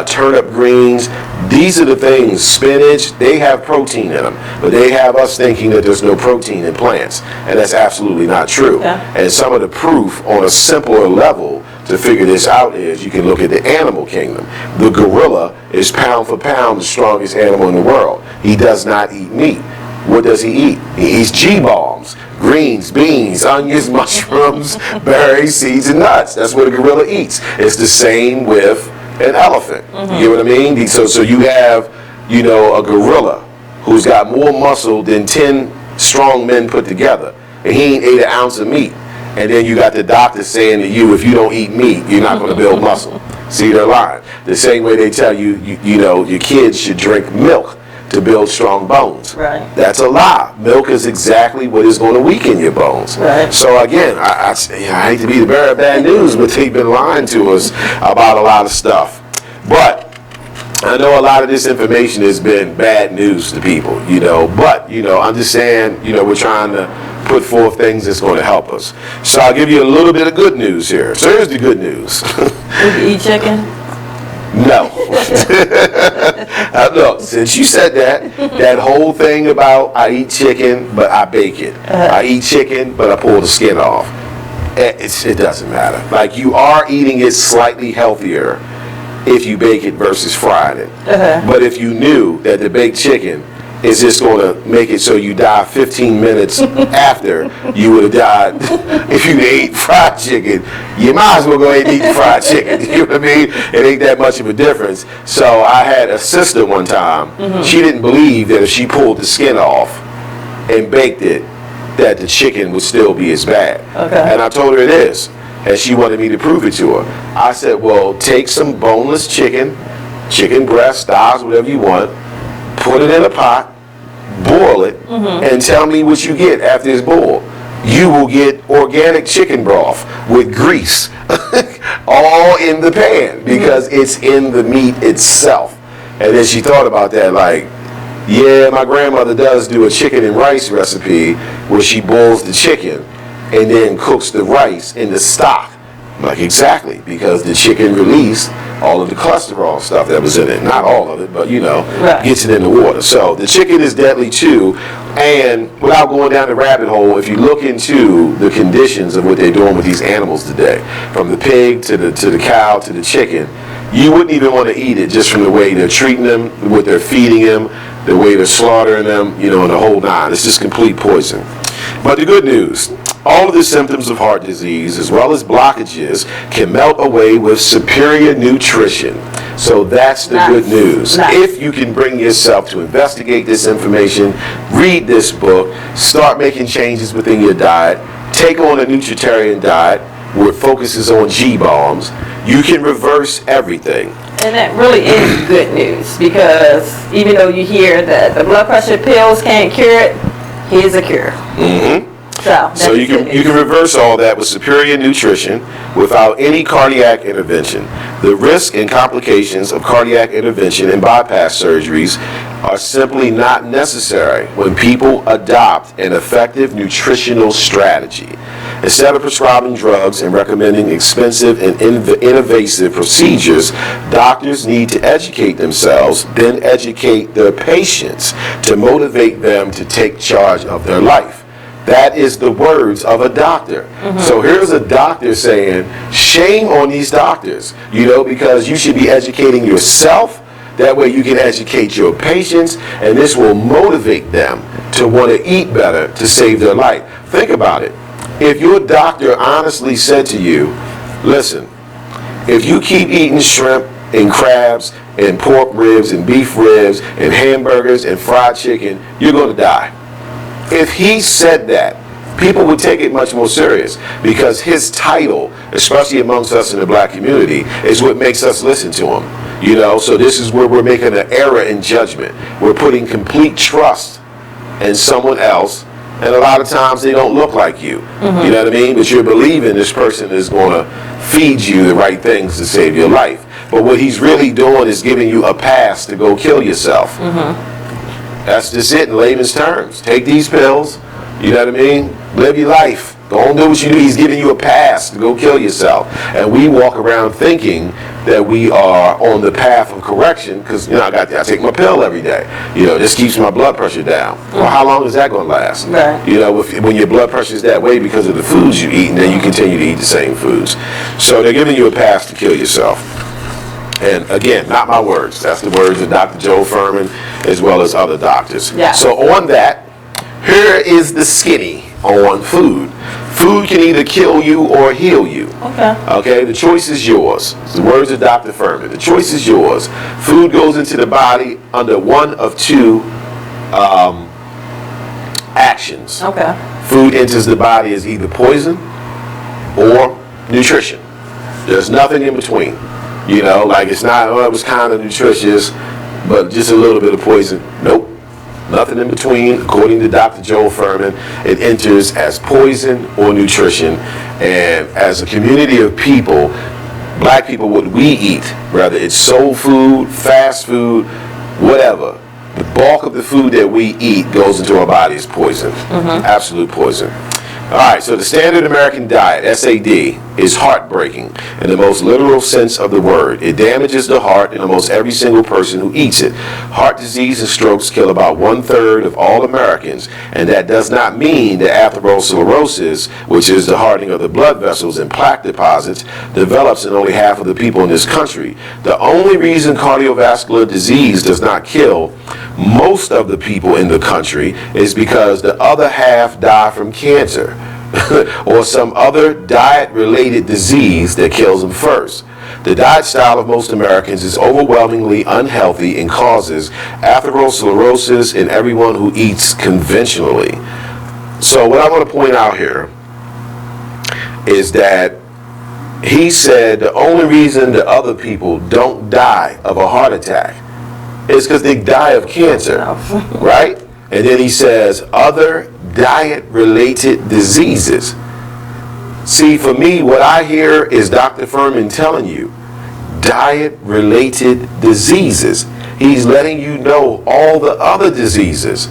turnip greens. These are the things, spinach, they have protein in them. But they have us thinking that there's no protein in plants. And that's absolutely not true. Yeah. And some of the proof on a simpler level to figure this out is you can look at the animal kingdom. The gorilla is pound for pound the strongest animal in the world. He does not eat meat. What does he eat? He eats G-bombs, greens, beans, onions, mushrooms, berries, seeds, and nuts. That's what a gorilla eats. It's the same with an elephant. Mm-hmm. You know what I mean? So you have, a gorilla who's got more muscle than 10 strong men put together, and he ain't ate an ounce of meat. And then you got the doctor saying to you, if you don't eat meat, you're not going to build muscle. See, they're lying. The same way they tell you, your kids should drink milk to build strong bones. Right. That's a lie. Milk is exactly what is going to weaken your bones. Right. So again, I hate to be the bearer of bad news, but they've been lying to us about a lot of stuff. But I know a lot of this information has been bad news to people, But, I'm just saying, we're trying to put forth things that's going to help us. So I'll give you a little bit of good news here. So here's the good news. Would you eat chicken? No. Look, since you said that whole thing about I eat chicken, but I bake it. I eat chicken, but I pull the skin off. It doesn't matter. Like, you are eating it slightly healthier if you bake it versus frying it. But if you knew that the baked chicken is just going to make it so you die 15 minutes after you would have died if you ate fried chicken, you might as well go ahead and eat the fried chicken. You know what I mean? It ain't that much of a difference. So I had a sister one time. Mm-hmm. She didn't believe that if she pulled the skin off and baked it, that the chicken would still be as bad. Okay. And I told her it is. And she wanted me to prove it to her. I said, well, take some boneless chicken breast, thighs, whatever you want, put it in a pot, boil it, and tell me what you get after it's boiled. You will get organic chicken broth with grease all in the pan because it's in the meat itself. And then she thought about that like, yeah, my grandmother does do a chicken and rice recipe where she boils the chicken and then cooks the rice in the stock. I'm like, exactly, because the chicken released all of the cholesterol stuff that was in it. Not all of it, but gets it in the water. So the chicken is deadly too. And without going down the rabbit hole, if you look into the conditions of what they're doing with these animals today, from the pig to the cow to the chicken, you wouldn't even want to eat it just from the way they're treating them, what they're feeding them, the way they're slaughtering them, and the whole nine. It's just complete poison. But the good news, all of the symptoms of heart disease, as well as blockages, can melt away with superior nutrition. So that's the good news. If you can bring yourself to investigate this information, read this book, start making changes within your diet, take on a nutritarian diet where it focuses on G-bombs, you can reverse everything. And that really is good news, because even though you hear that the blood pressure pills can't cure it, here's a cure. Mm-hmm. So you can reverse all that with superior nutrition without any cardiac intervention. The risk and complications of cardiac intervention and bypass surgeries are simply not necessary when people adopt an effective nutritional strategy. Instead of prescribing drugs and recommending expensive and invasive procedures, doctors need to educate themselves, then educate their patients to motivate them to take charge of their life. That is the words of a doctor. Mm-hmm. So here's a doctor saying, shame on these doctors, because you should be educating yourself. That way you can educate your patients, and this will motivate them to want to eat better to save their life. Think about it. If your doctor honestly said to you, listen, if you keep eating shrimp and crabs and pork ribs and beef ribs and hamburgers and fried chicken, you're going to die. If he said that, people would take it much more serious, because his title, especially amongst us in the black community, is what makes us listen to him. So this is where we're making an error in judgment. We're putting complete trust in someone else, and a lot of times they don't look like you. Mm-hmm. You know what I mean? But you're believing this person is going to feed you the right things to save your life. But what he's really doing is giving you a pass to go kill yourself. That's just it in layman's terms. Take these pills, you know what I mean? Live your life. Go on, do what you do. He's giving you a pass to go kill yourself. And we walk around thinking that we are on the path of correction because, you know, I take my pill every day. You know, this keeps my blood pressure down. Well, how long is that going to last? Right. You know, when your blood pressure is that way because of the foods you eat, and then you continue to eat the same foods. So they're giving you a pass to kill yourself. And again, not my words. That's the words of Dr. Joe Furman as well as other doctors. Yeah. So on that, here is the skinny on food. Food can either kill you or heal you. Okay, the choice is yours. It's the words of Dr. Furman. The choice is yours. Food goes into the body under one of two actions. Food enters the body as either poison or nutrition. There's nothing in between. You know, like it's not, oh, it was kind of nutritious, but just a little bit of poison. Nope. Nothing in between. According to Dr. Joel Furman, it enters as poison or nutrition. And as a community of people, black people, what we eat, whether it's soul food, fast food, whatever, the bulk of the food that we eat goes into our body as poison. Absolute poison. All right, so the standard American diet, SAD, is heartbreaking in the most literal sense of the word. It damages the heart in almost every single person who eats it. Heart disease and strokes kill about 1/3 of all Americans, and that does not mean that atherosclerosis, which is the hardening of the blood vessels and plaque deposits, develops in only half of the people in this country. The only reason cardiovascular disease does not kill most of the people in the country is because the other half die from cancer or some other diet-related disease that kills them first. The diet style of most Americans is overwhelmingly unhealthy and causes atherosclerosis in everyone who eats conventionally. So what I want to point out here is that he said the only reason the other people don't die of a heart attack is because they die of cancer, right? And then he says other diet-related diseases. See, for me, what I hear is Dr. Furman telling you diet-related diseases. He's letting you know all the other diseases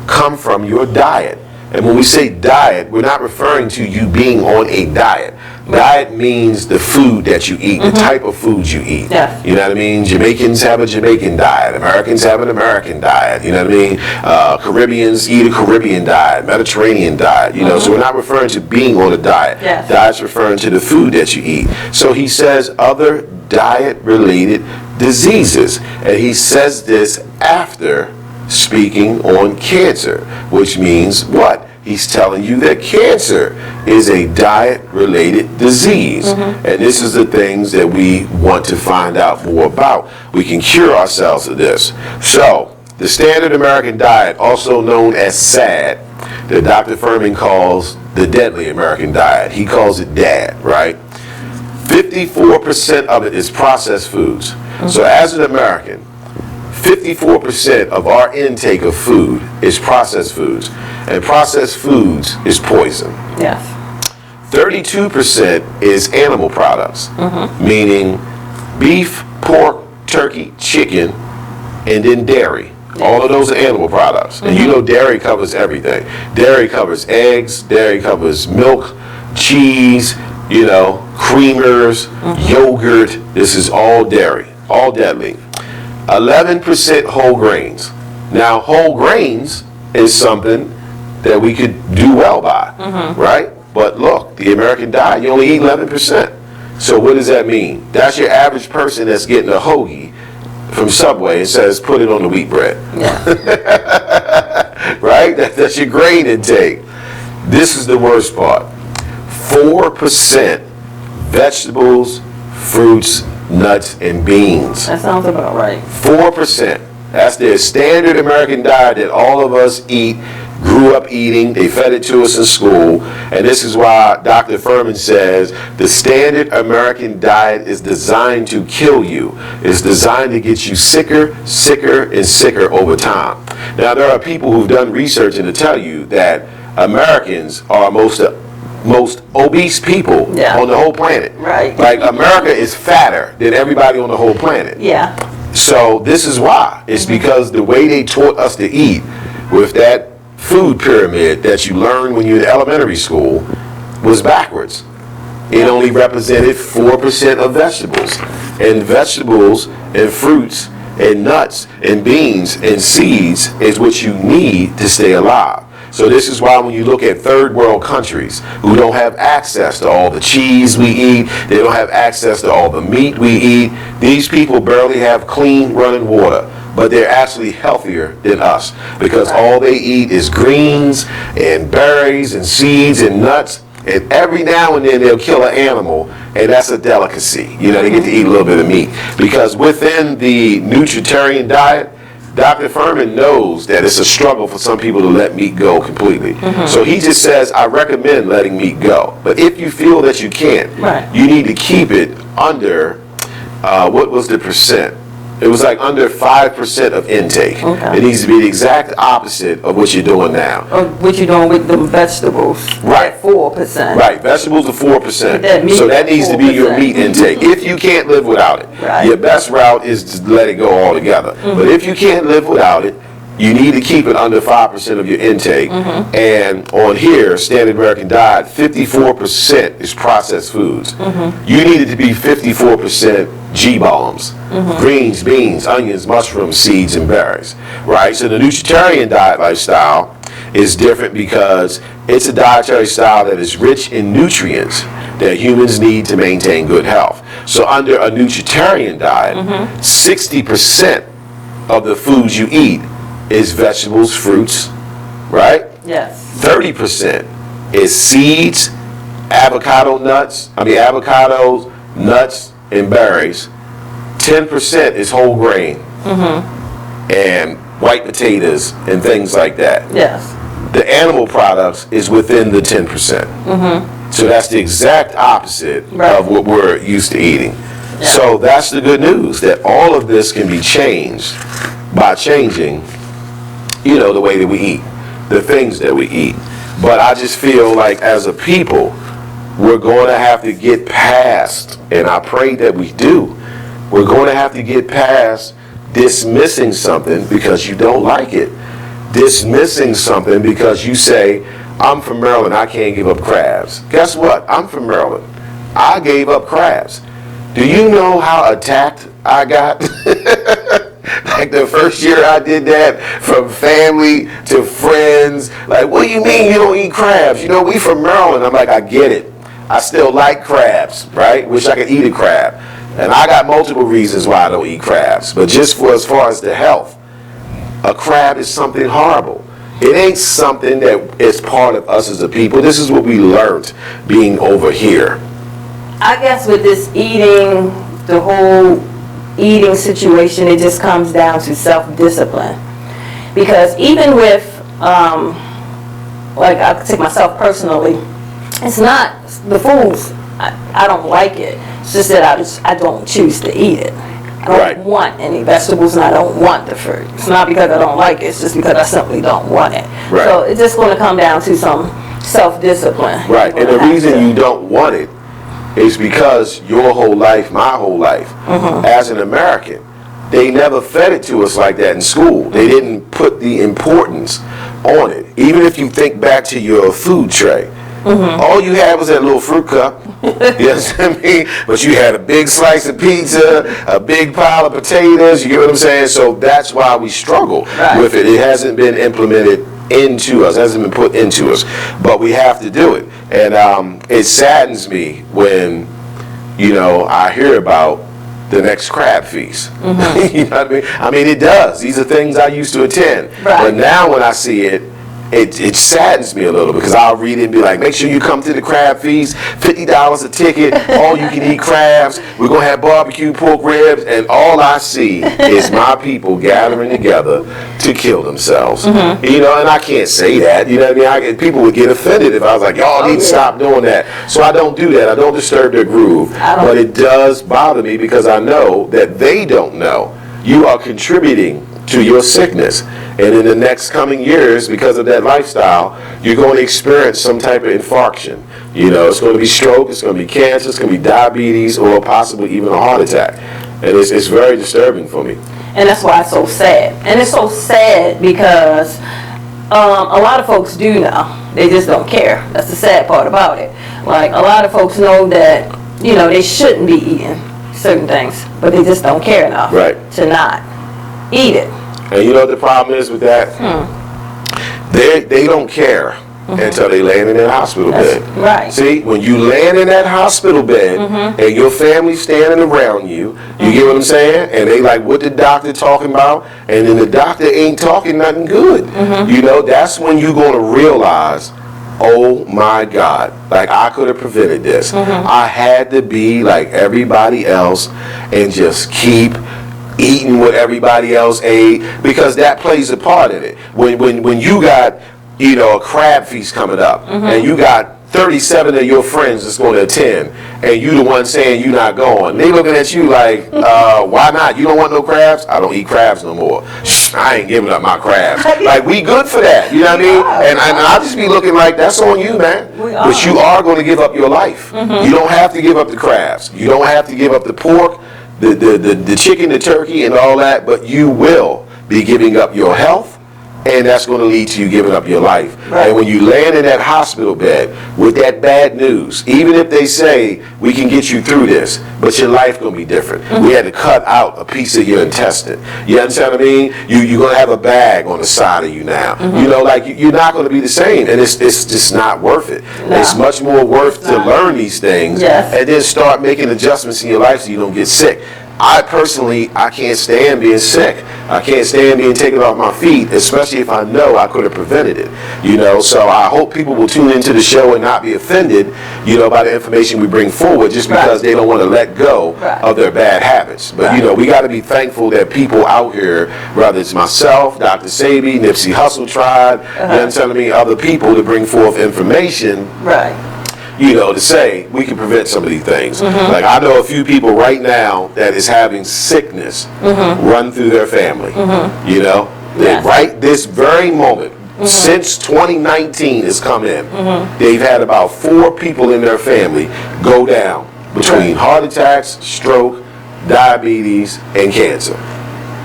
come from your diet. And when we say diet, we're not referring to you being on a diet. Diet means the food that you eat, the type of food you eat. Yes. You know what I mean? Jamaicans have a Jamaican diet. Americans have an American diet. You know what I mean? Caribbeans eat a Caribbean diet, Mediterranean diet. You know, so we're not referring to being on a diet. Yes. Diet's referring to the food that you eat. So he says other diet-related diseases. And he says this after speaking on cancer, which means what? He's telling you that cancer is a diet-related disease. And this is the things that we want to find out more about. We can cure ourselves of this. So, the standard American diet, also known as SAD, that Dr. Furman calls the deadly American diet. He calls it DAD, right? 54% of it is processed foods. So as an American, 54% of our intake of food is processed foods. And processed foods is poison. Yes. 32% is animal products, meaning beef, pork, turkey, chicken, and then dairy. All of those are animal products. And you know dairy covers everything. Dairy covers eggs, dairy covers milk, cheese, you know, creamers, yogurt. This is all dairy, all deadly. 11% whole grains. Now, whole grains is something that we could do well by, right? But look, the American diet, you only eat 11%. So what does that mean? That's your average person that's getting a hoagie from Subway and says, put it on the wheat bread. Right? That's your grain intake. This is the worst part. 4% vegetables, fruits, nuts, and beans. That sounds about right. 4%. That's their standard American diet that all of us eat, grew up eating. They fed it to us in school. And this is why Dr. Furman says the standard American diet is designed to kill you. It's designed to get you sicker, sicker, and sicker over time. Now, there are people who've done research and to tell you that Americans are most most obese people on the whole planet. Right. Like America is fatter than everybody on the whole planet. Yeah. So this is why. It's because the way they taught us to eat with that food pyramid that you learned when you were in elementary school was backwards. It only represented 4% of vegetables. And vegetables and fruits and nuts and beans and seeds is what you need to stay alive. So this is why when you look at third world countries who don't have access to all the cheese we eat, they don't have access to all the meat we eat, these people barely have clean running water, but they're actually healthier than us because all they eat is greens and berries and seeds and nuts, and every now and then they'll kill an animal, and that's a delicacy. You know, they get to eat a little bit of meat because within the nutritarian diet, Dr. Furman knows that it's a struggle for some people to let meat go completely. So he just says, I recommend letting meat go. But if you feel that you can't, you need to keep it under, what was the percent? It was like under 5% of intake. It needs to be the exact opposite of what you're doing now. What you're doing with the vegetables. Right. 4%. Right. Vegetables are 4%. So that needs to be your meat intake. If you can't live without it, your best route is to let it go altogether. But if you can't live without it, you need to keep it under 5% of your intake. And on here, Standard American Diet, 54% is processed foods. You need it to be 54% G-bombs, greens, beans, onions, mushrooms, seeds, and berries, right? So the nutritarian diet lifestyle is different because it's a dietary style that is rich in nutrients that humans need to maintain good health. So under a nutritarian diet, 60% of the foods you eat is vegetables, fruits, right? Yes. 30% is seeds, avocados, nuts, and berries. 10% is whole grain and white potatoes and things like that. Yes. The animal products is within the 10%. So that's the exact opposite of what we're used to eating. So that's the good news, that all of this can be changed by changing, you know, the way that we eat, the things that we eat. But I just feel like as a people, we're going to have to get past, and I pray that we do, we're going to have to get past dismissing something because you don't like it. Dismissing something because you say, I'm from Maryland, I can't give up crabs. Guess what? I'm from Maryland. I gave up crabs. Do you know how attacked I got? Like the first year I did that, from family to friends, like, what do you mean you don't eat crabs? You know, we from Maryland. I'm like, I get it. I still like crabs, right? Wish I could eat a crab. And I got multiple reasons why I don't eat crabs. But just for as far as the health, a crab is something horrible. It ain't something that is part of us as a people. This is what we learned being over here. I guess with this eating, the whole eating situation, it just comes down to self-discipline. Because even with, like I take myself personally, it's not the foods, I don't like it. It's just that I don't choose to eat it. I don't want any vegetables and I don't want the fruit. It's not because I don't like it, it's just because I simply don't want it. So it's just going to come down to some self-discipline. Right, and the reason you don't want it is because your whole life, my whole life, as an American, they never fed it to us like that in school. They didn't put the importance on it. Even if you think back to your food tray, all you had was that little fruit cup. You know what I mean? But you had a big slice of pizza, a big pile of potatoes. You get what I'm saying? So that's why we struggle with it. It hasn't been implemented into us, hasn't been put into us. But we have to do it. And it saddens me when, you know, I hear about the next crab feast. You know what I mean? I mean, it does. These are things I used to attend. But now when I see it, it saddens me a little because I'll read it and be like, make sure you come to the crab feast, $50 a ticket, all you can eat crabs, we're going to have barbecue pork ribs, and all I see is my people gathering together to kill themselves. You know, and I can't say that, you know what I mean? People would get offended if I was like, y'all need to stop doing that. So I don't do that. I don't disturb their groove. But it does bother me because I know that they don't know. You are contributing to your sickness. And in the next coming years, because of that lifestyle, you're going to experience some type of infarction. It's going to be stroke, it's going to be cancer, it's going to be diabetes, or possibly even a heart attack. And it's very disturbing for me. And that's why it's so sad. And it's so sad because a lot of folks do know. They just don't care. That's the sad part about it. Like, a lot of folks know that, they shouldn't be eating certain things, but they just don't care enough to not eat it. And you know what the problem is with that? They don't care until they land in that hospital bed. Right. See, when you land in that hospital bed and your family's standing around you, you get what I'm saying? And they like, what the doctor talking about? And then the doctor ain't talking nothing good. That's when you're going to realize, oh my God, like I could have prevented this. I had to be like everybody else and just keep eating what everybody else ate, because that plays a part in it. When you got, a crab feast coming up and you got 37 of your friends that's going to attend, and you the one saying you're not going, they looking at you like, why not? You don't want no crabs? I don't eat crabs no more. I ain't giving up my crabs. Like, we good for that, you know what I mean? And I'll just be looking like, that's on you, man. But you are going to give up your life. You don't have to give up the crabs. You don't have to give up the pork, the chicken, the turkey, and all that, but you will be giving up your health, and that's going to lead to you giving up your life. And when you land in that hospital bed with that bad news, even if they say, we can get you through this, but your life going to be different. We had to cut out a piece of your intestine. You understand what I mean? You're going to have a bag on the side of you now. You're not going to be the same, and it's just not worth it. It's much more worth to learn these things and then start making adjustments in your life so you don't get sick. I can't stand being sick. I can't stand being taken off my feet, especially if I know I could have prevented it. So I hope people will tune into the show and not be offended, by the information we bring forward, just because they don't want to let go of their bad habits. But, we got to be thankful that people out here, whether it's myself, Dr. Sabi, Nipsey Hussle Tribe, you understand what I mean, other people to bring forth information. To say we can prevent some of these things. Like, I know a few people right now that is having sickness run through their family. Right this very moment, since 2019 has come in, they've had about 4 people in their family go down between heart attacks, stroke, diabetes, and cancer.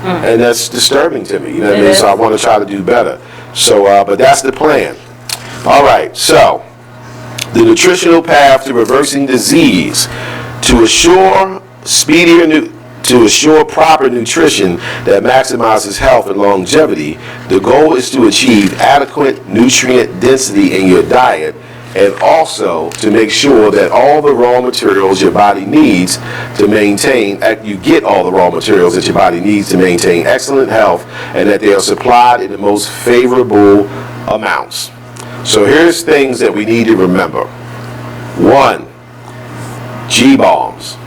And that's disturbing to me. You know what I mean? So I want to try to do better. So, but that's the plan. All right. So, the nutritional path to reversing disease, to assure proper nutrition that maximizes health and longevity. The goal is to achieve adequate nutrient density in your diet, and also to make sure that all the raw materials your body needs to maintain, you get all the raw materials that your body needs to maintain excellent health, and that they are supplied in the most favorable amounts. So here's things that we need to remember. 1, G-bombs,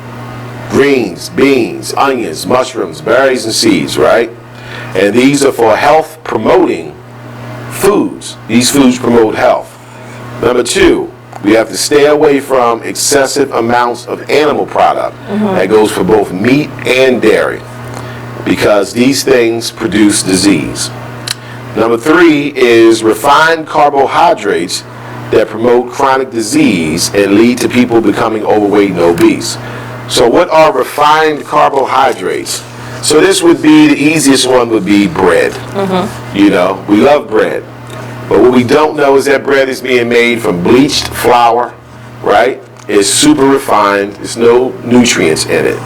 greens, beans, onions, mushrooms, berries, and seeds, right? And these are for health promoting foods. These foods promote health. Number 2, we have to stay away from excessive amounts of animal product. That goes for both meat and dairy, because these things produce disease. Number 3 is refined carbohydrates that promote chronic disease and lead to people becoming overweight and obese. So what are refined carbohydrates? So this would be, the easiest one would be bread. We love bread. But what we don't know is that bread is being made from bleached flour, right? It's super refined. There's no nutrients in it.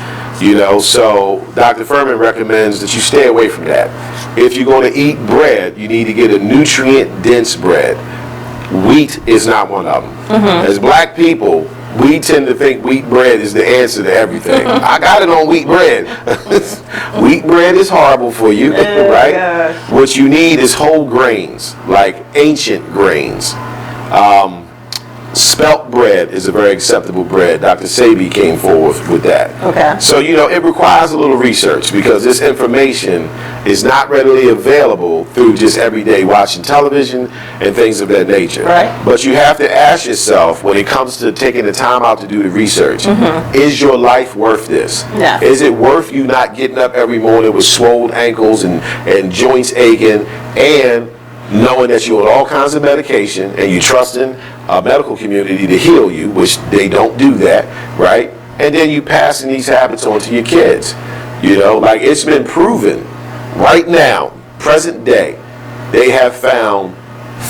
So Dr. Furman recommends that you stay away from that. If you're going to eat bread, you need to get a nutrient-dense bread. Wheat is not one of them. As black people, we tend to think wheat bread is the answer to everything. I got it on wheat bread. Wheat bread is horrible for you, right? What you need is whole grains, like ancient grains. spelt bread is a very acceptable bread. Dr. Sabi came forward with that. Okay. So, it requires a little research because this information is not readily available through just everyday watching television and things of that nature. Right. But you have to ask yourself, when it comes to taking the time out to do the research, is your life worth this? Yeah. Is it worth you not getting up every morning with swollen ankles and joints aching and knowing that you're on all kinds of medication and you trusting a medical community to heal you, which they don't do that, right? And then you passing these habits on to your kids. Like it's been proven right now, present day, they have found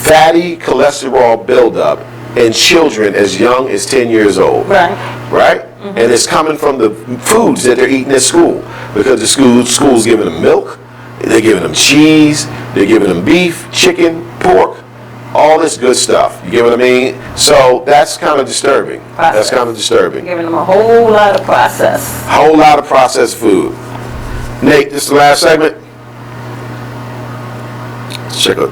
fatty cholesterol buildup in children as young as 10 years old. Right? And it's coming from the foods that they're eating at school because the school's giving them milk, they're giving them cheese, they're giving them beef, chicken, pork, all this good stuff. You get what I mean? So that's kind of disturbing. That's kind of disturbing. Giving them a whole lot of processed. Whole lot of processed food. Nate, this is the last segment. Let's check it.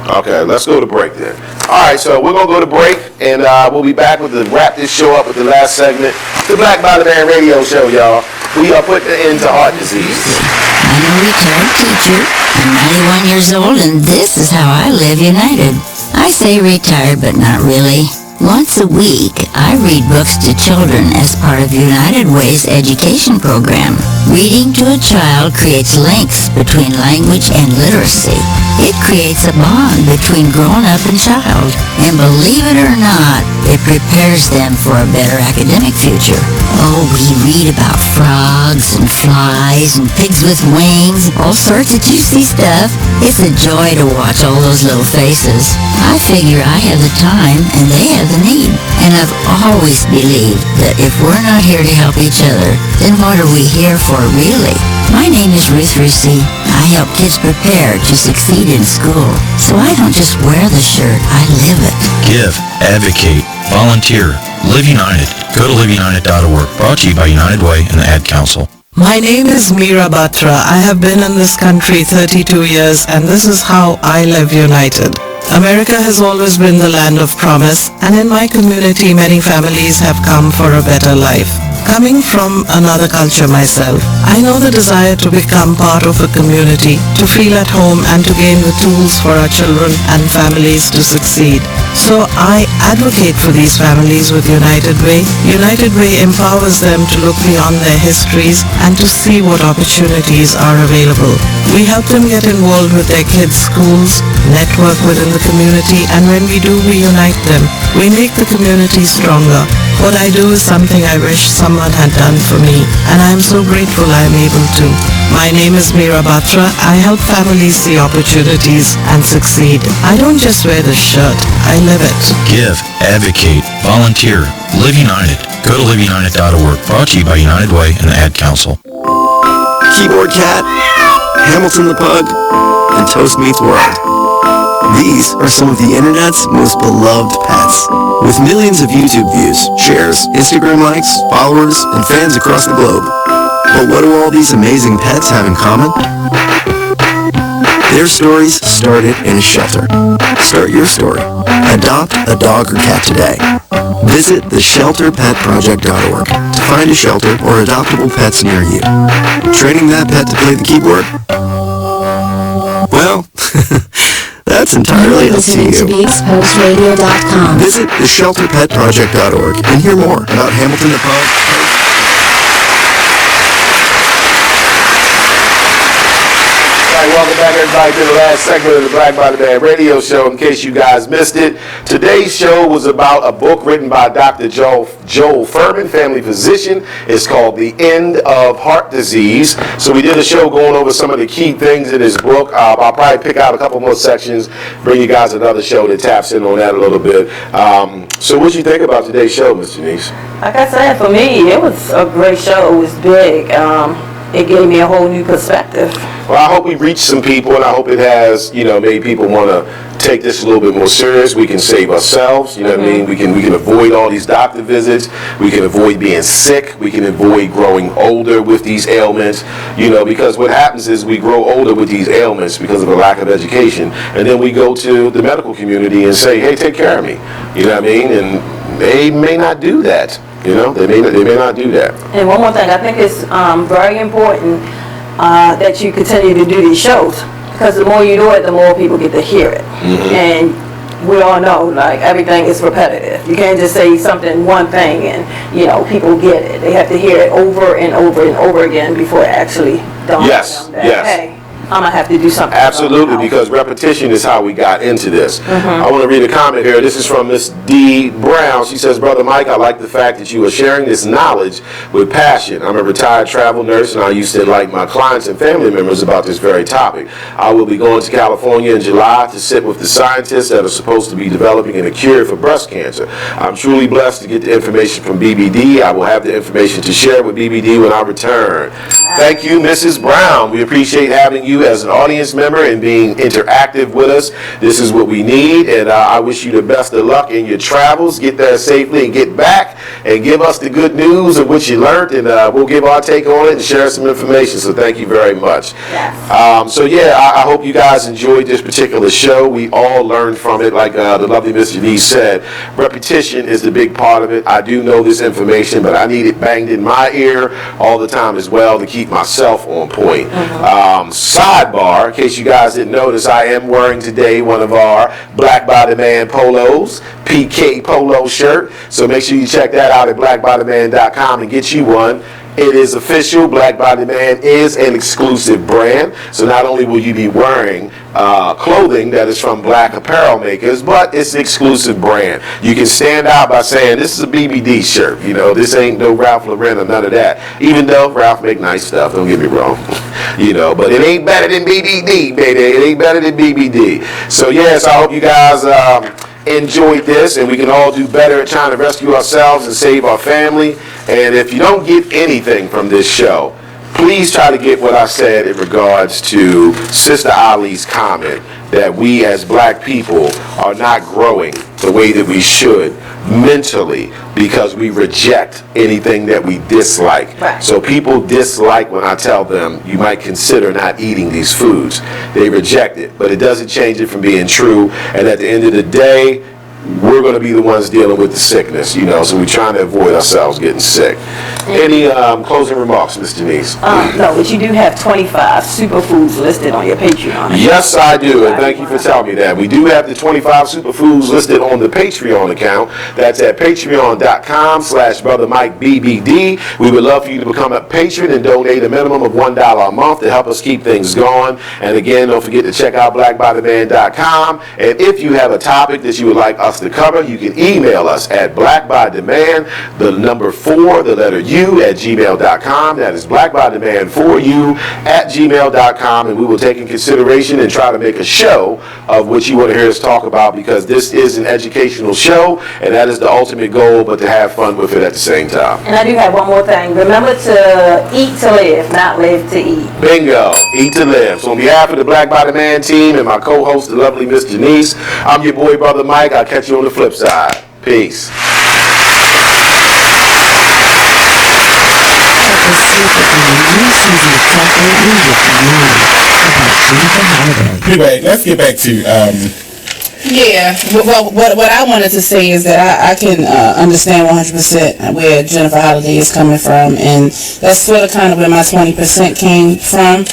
Okay, let's go to break then. All right, so we're going to go to break, and we'll be back to wrap this show up with the last segment. The Black Body Band Radio Show, y'all. We are putting an end to heart disease. I'm a retired teacher. I'm 91 years old, and this is how I live United. I say retired, but not really. Once a week, I read books to children as part of United Way's education program. Reading to a child creates links between language and literacy. It creates a bond between grown-up and child. And believe it or not, it prepares them for a better academic future. Oh, we read about frogs and flies and pigs with wings, all sorts of juicy stuff. It's a joy to watch all those little faces. I figure I have the time and they have the need. And I've always believed that if we're not here to help each other, then what are we here for really? My name is Ruth Rusey. I help kids prepare to succeed in school. So I don't just wear the shirt, I live it. Give, advocate, volunteer, Live United. Go to liveunited.org. Brought to you by United Way and the Ad Council. My name is Meera Batra. I have been in this country 32 years, and this is how I live united. America has always been the land of promise, and in my community many families have come for a better life. Coming from another culture myself, I know the desire to become part of a community, to feel at home and to gain the tools for our children and families to succeed. So I advocate for these families with United Way. United Way empowers them to look beyond their histories and to see what opportunities are available. We help them get involved with their kids' schools, network within the community, and when we do, we unite them. We make the community stronger. What I do is something I wish someone had done for me, and I am so grateful I am able to. My name is Meera Batra. I help families see opportunities and succeed. I don't just wear the shirt, I live it. Give, advocate, volunteer, Live United. Go to liveunited.org. Brought to you by United Way and the Ad Council. Keyboard Cat, Hamilton the Pug, and Toast Meets World. These are some of the internet's most beloved pets. With millions of YouTube views, shares, Instagram likes, followers, and fans across the globe. But what do all these amazing pets have in common? Their stories started in a shelter. Start your story. Adopt a dog or cat today. Visit theshelterpetproject.org to find a shelter or adoptable pets near you. Training that pet to play the keyboard? Well, that's entirely up to you. To BeExposedRadio.com. Visit theshelterpetproject.org and hear more about Hamilton the Pug. Welcome back, everybody, to the last segment of the Black Body Band Radio Show. In case you guys missed it, today's show was about a book written by Dr. Joel Furman, family physician. It's called The End of Heart Disease. So we did a show going over some of the key things in his book. I'll probably pick out a couple more sections, bring you guys another show that taps in on that a little bit. So what you think about today's show, Ms. Janice? Like I said, for me, it was a great show. It was big. It gave me a whole new perspective. Well, I hope we reached some people, and I hope it has, made people want to take this a little bit more serious. We can save ourselves, you know what I mean? We can avoid all these doctor visits. We can avoid being sick. We can avoid growing older with these ailments, you know, because what happens is we grow older with these ailments because of a lack of education, and then we go to the medical community and say, hey, take care of me, you know what I mean? And they may not do that, you know, they may not do that. And one more thing, I think it's very important that you continue to do these shows, because the more you do it, the more people get to hear it. And we all know, like, everything is repetitive. You can't just say something, one thing, and, you know, people get it. They have to hear it over and over and over again before it actually dawns on them that, hey, I'm going to have to do something. Absolutely, because repetition is how we got into this. I want to read a comment here. This is from Miss D. Brown. She says, Brother Mike, I like the fact that you are sharing this knowledge with passion. I'm a retired travel nurse, and I used to enlighten my clients and family members about this very topic. I will be going to California in July to sit with the scientists that are supposed to be developing a cure for breast cancer. I'm truly blessed to get the information from BBD. I will have the information to share with BBD when I return. Thank you, Mrs. Brown. We appreciate having you as an audience member and being interactive with us. This is what we need, and I wish you the best of luck in your travels. Get there safely and get back and give us the good news of what you learned, and we'll give our take on it and share some information. So thank you very much. So yeah, I hope you guys enjoyed this particular show. We all learned from it. Like the lovely Miss Janice said, repetition is the big part of it. I do know this information, but I need it banged in my ear all the time as well to keep myself on point. Sidebar, in case you guys didn't notice, I am wearing today one of our Black by the Man polos, PK polo shirt. So make sure you check that out at blackbytheman.com and get you one. It is official. Black by the Man is an exclusive brand. So not only will you be wearing clothing that is from black apparel makers, but it's an exclusive brand. You can stand out by saying, this is a BBD shirt. You know, this ain't no Ralph Lauren or none of that. Even though Ralph make nice stuff, don't get me wrong. You know, but it ain't better than BBD, baby. It ain't better than BBD. So yes, I hope you guys enjoyed this, and we can all do better at trying to rescue ourselves and save our family. And if you don't get anything from this show, please try to get what I said in regards to Sister Ali's comment that we as black people are not growing the way that we should mentally because we reject anything that we dislike. So people dislike when I tell them you might consider not eating these foods. They reject it, but it doesn't change it from being true. And at the end of the day, we're going to be the ones dealing with the sickness, you know, so we're trying to avoid ourselves getting sick. Any closing remarks, Ms. Janice? No, but you do have 25 superfoods listed on your Patreon. Yes, I do, and thank you for telling me that. We do have the 25 superfoods listed on the Patreon account. That's at patreon.com/BrotherMikeBBD. We would love for you to become a patron and donate a minimum of $1 a month to help us keep things going. And again, don't forget to check out blackbytheman.com. And if you have a topic that you would like us to cover, you can email us at blackbytheman, the number 4, the letter U, at gmail.com. That is blackbytheman4u@gmail.com, and we will take in consideration and try to make a show of what you want to hear us talk about, because this is an educational show, and that is the ultimate goal, but to have fun with it at the same time. And I do have one more thing. Remember to eat to live, not live to eat. Bingo. Eat to live. So on behalf of the Black by the Man team and my co-host, the lovely Miss Janice, I'm your boy, Brother Mike. I'll catch you on the flip side. Peace. Anyway, let's get back to yeah, well, what I wanted to say is that I can understand 100% where Jennifer Holliday is coming from, and that's sort of kind of where my 20% came from.